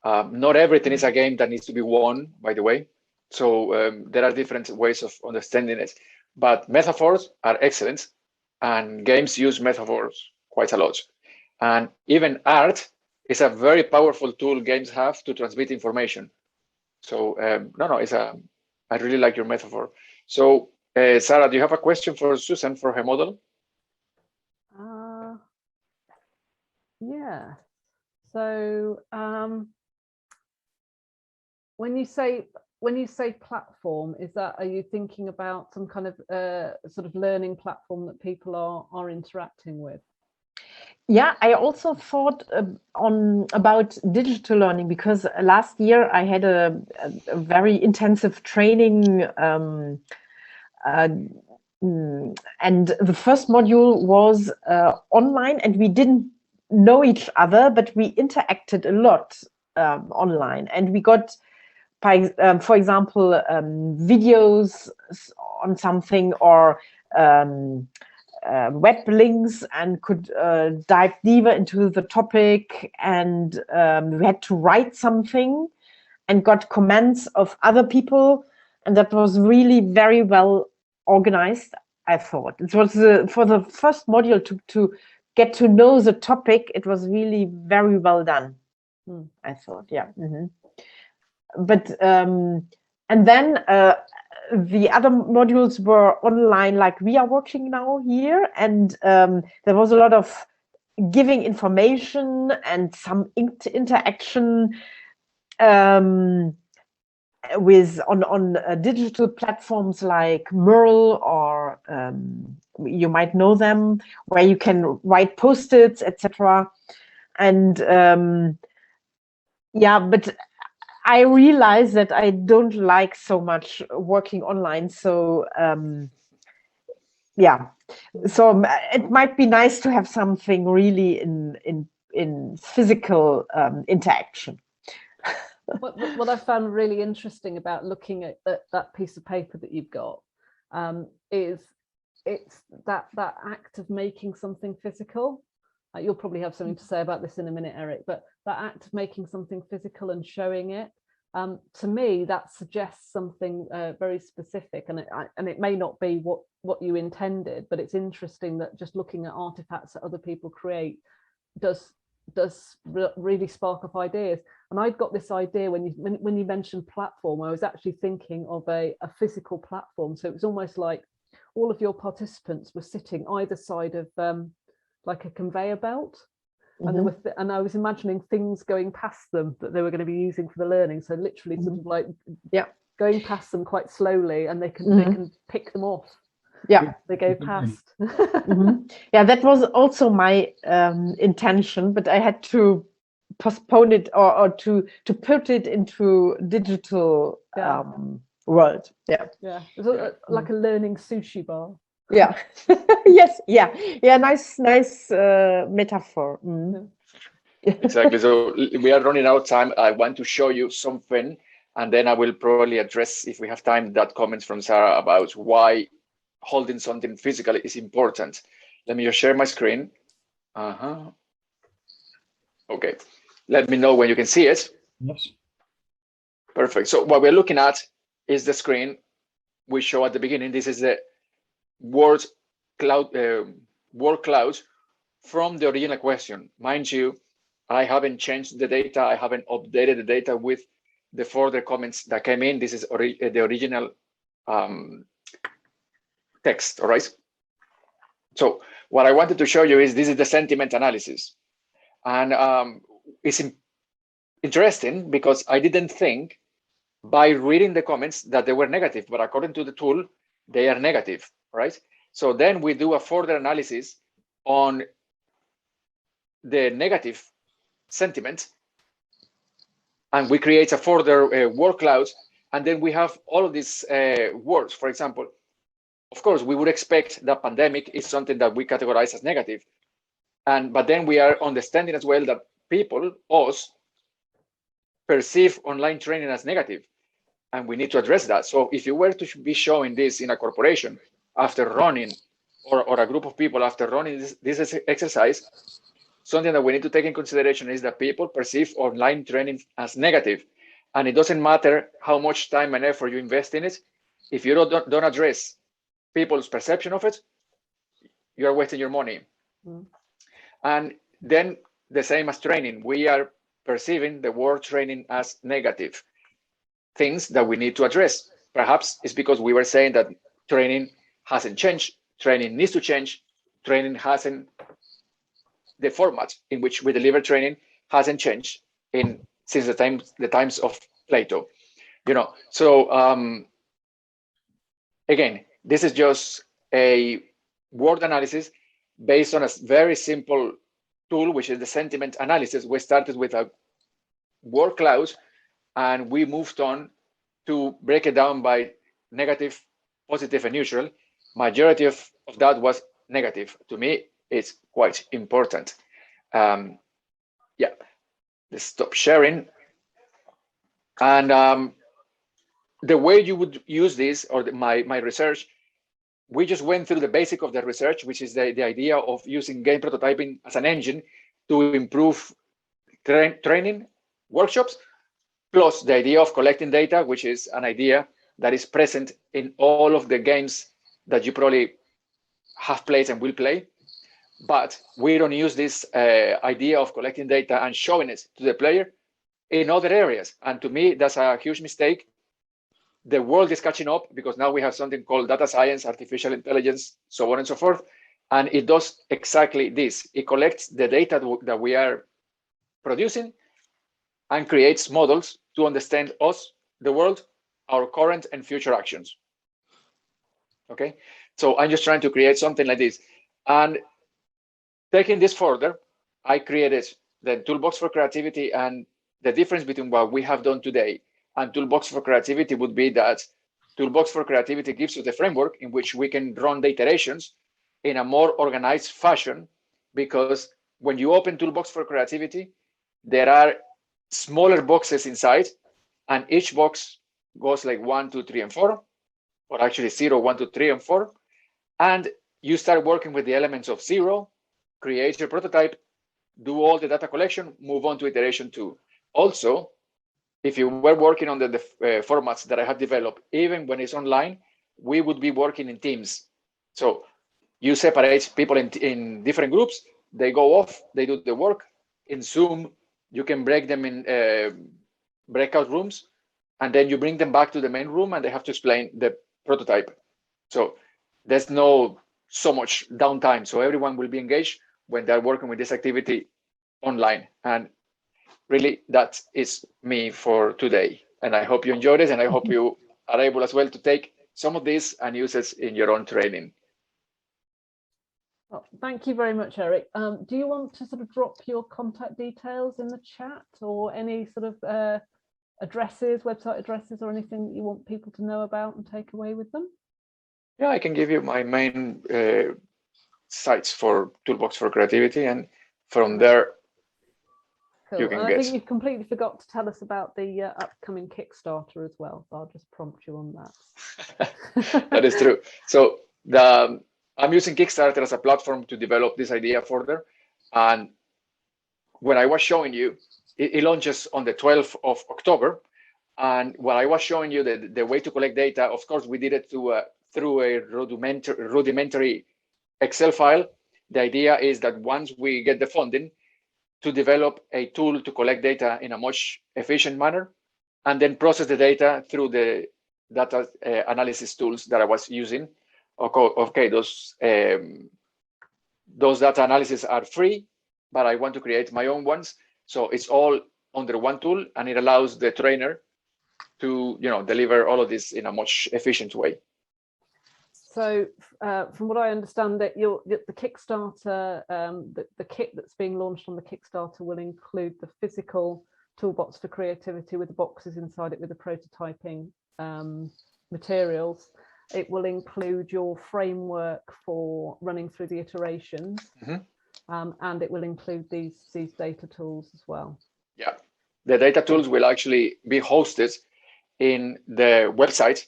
Not everything is a game that needs to be won, by the way. So there are different ways of understanding it. But metaphors are excellent, and games use metaphors quite a lot. And even art is a very powerful tool games have to transmit information. So I really like your metaphor. So Sarah, do you have a question for Susan for her model? Yeah. So when you say platform, are you thinking about some kind of sort of learning platform that people are interacting with? Yeah, I also thought about digital learning, because last year I had a very intensive training, and the first module was online, and we didn't know each other, but we interacted a lot online, and we got, for example, videos on something, or web links, and could dive deeper into the topic, and we had to write something and got comments of other people, and that was really very well organized. I thought it was for the first module to get to know the topic, it was really very well done. I thought, yeah. But and then the other modules were online, like we are watching now here, and there was a lot of giving information and some interaction with on digital platforms like Merle, or you might know them, where you can write post-its, etc. And yeah, but I realize that I don't like so much working online. So yeah, so it might be nice to have something really in physical interaction. What I found really interesting about looking at that piece of paper that you've got is it's that act of making something physical. You'll probably have something to say about this in a minute, Eric, but that act of making something physical and showing it, to me, that suggests something very specific, and it may not be what you intended, but it's interesting that just looking at artifacts that other people create does really spark up ideas. And I'd got this idea when you mentioned platform, I was actually thinking of a physical platform. So it was almost like all of your participants were sitting either side of like a conveyor belt. And, and I was imagining things going past them that they were going to be using for the learning. So literally sort of like going past them quite slowly, and they can pick them off. Yeah, they go past. Yeah, that was also my intention, but I had to postpone it or to put it into digital world. Yeah, it's like a learning sushi bar. Yeah. Yes. Yeah. Nice metaphor. Exactly. So we are running out of time. I want to show you something, and then I will probably address, if we have time, that comments from Sarah about why holding something physically is important. Let me just share my screen. Okay. Let me know when you can see it. Yes. Perfect. So what we're looking at is the screen we show at the beginning. This is the word cloud from the original question. Mind you, I haven't changed the data. I haven't updated the data with the further comments that came in. This is the original text, all right? So what I wanted to show you is this is the sentiment analysis. And it's interesting because I didn't think by reading the comments that they were negative, but according to the tool, they are negative, right? So then we do a further analysis on the negative sentiment, and we create a further word cloud, and then we have all of these words. For example, of course, we would expect that pandemic is something that we categorize as negative, but then we are understanding as well that people, us, perceive online training as negative, and we need to address that. So if you were to be showing this in a corporation after running, or a group of people after running this exercise, something that we need to take in consideration is that people perceive online training as negative. And it doesn't matter how much time and effort you invest in it. If you don't address people's perception of it, you're wasting your money. And then the same as training, we are perceiving the word training as negative. Things that we need to address. Perhaps it's because we were saying that training hasn't changed, training needs to change, training hasn't, the format in which we deliver training hasn't changed since the times of Plato. So again, this is just a word analysis based on a very simple tool, which is the sentiment analysis. We started with a word cloud, and we moved on to break it down by negative, positive, and neutral. Majority of that was negative. To me, it's quite important. Yeah, let's stop sharing. And the way you would use this, or my research, we just went through the basic of the research, which is the idea of using game prototyping as an engine to improve training workshops, plus the idea of collecting data, which is an idea that is present in all of the games that you probably have played and will play. But we don't use this idea of collecting data and showing it to the player in other areas. And to me, that's a huge mistake. The world is catching up because now we have something called data science, artificial intelligence, so on and so forth. And it does exactly this. It collects the data that we are producing and creates models to understand us, the world, our current and future actions. Okay, so I'm just trying to create something like this. And taking this further, I created the Toolbox for Creativity, and the difference between what we have done today and Toolbox for Creativity would be that Toolbox for Creativity gives us the framework in which we can run the iterations in a more organized fashion, because when you open Toolbox for Creativity, there are smaller boxes inside, and each box goes like 1, 2, 3, and 4, or actually 0, 1, 2, 3, and 4. And you start working with the elements of 0, create your prototype, do all the data collection, move on to iteration 2. Also, if you were working on the formats that I have developed, even when it's online, we would be working in teams. So you separate people in different groups, they go off, they do the work. In Zoom, you can break them in breakout rooms, and then you bring them back to the main room and they have to explain the prototype. So there's no so much downtime. So everyone will be engaged when they're working with this activity online. And really, that is me for today. And I hope you enjoyed it, and I hope you are able as well to take some of this and use it in your own training. Well, thank you very much, Eric. Do you want to sort of drop your contact details in the chat, or any sort of addresses, website addresses, or anything that you want people to know about and take away with them? Yeah, I can give you my main sites for Toolbox for Creativity, and from there, cool. you can and get. I think you've completely forgot to tell us about the upcoming Kickstarter as well, so I'll just prompt you on that. That is true. So I'm using Kickstarter as a platform to develop this idea further. And when I was showing you, it launches on the 12th of October. And when I was showing you the way to collect data, of course, we did it through a rudimentary Excel file. The idea is that once we get the funding, to develop a tool to collect data in a much efficient manner, and then process the data through the data analysis tools that I was using. Okay, those data analysis are free, but I want to create my own ones. So it's all under one tool, and it allows the trainer to deliver all of this in a much efficient way. So from what I understand, that the Kickstarter, the kit that's being launched on the Kickstarter will include the physical toolbox for creativity with the boxes inside it with the prototyping materials. It will include your framework for running through the iterations, and it will include these data tools as well. Yeah, the data tools will actually be hosted in the website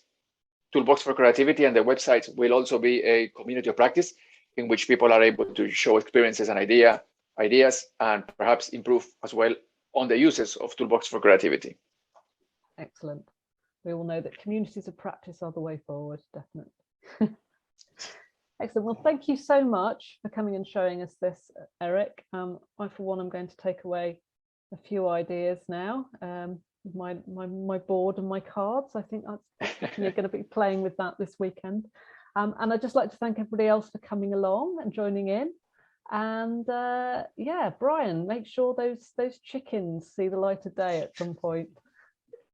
Toolbox for Creativity, and the website will also be a community of practice in which people are able to show experiences and ideas, and perhaps improve as well on the uses of Toolbox for Creativity. Excellent. We all know that communities of practice are the way forward, definitely. Excellent. Well, thank you so much for coming and showing us this, Eric. I, for one, am going to take away a few ideas now. My board and my cards. I think you're going to be playing with that this weekend. And I'd just like to thank everybody else for coming along and joining in. And yeah, Brian, make sure those chickens see the light of day at some point.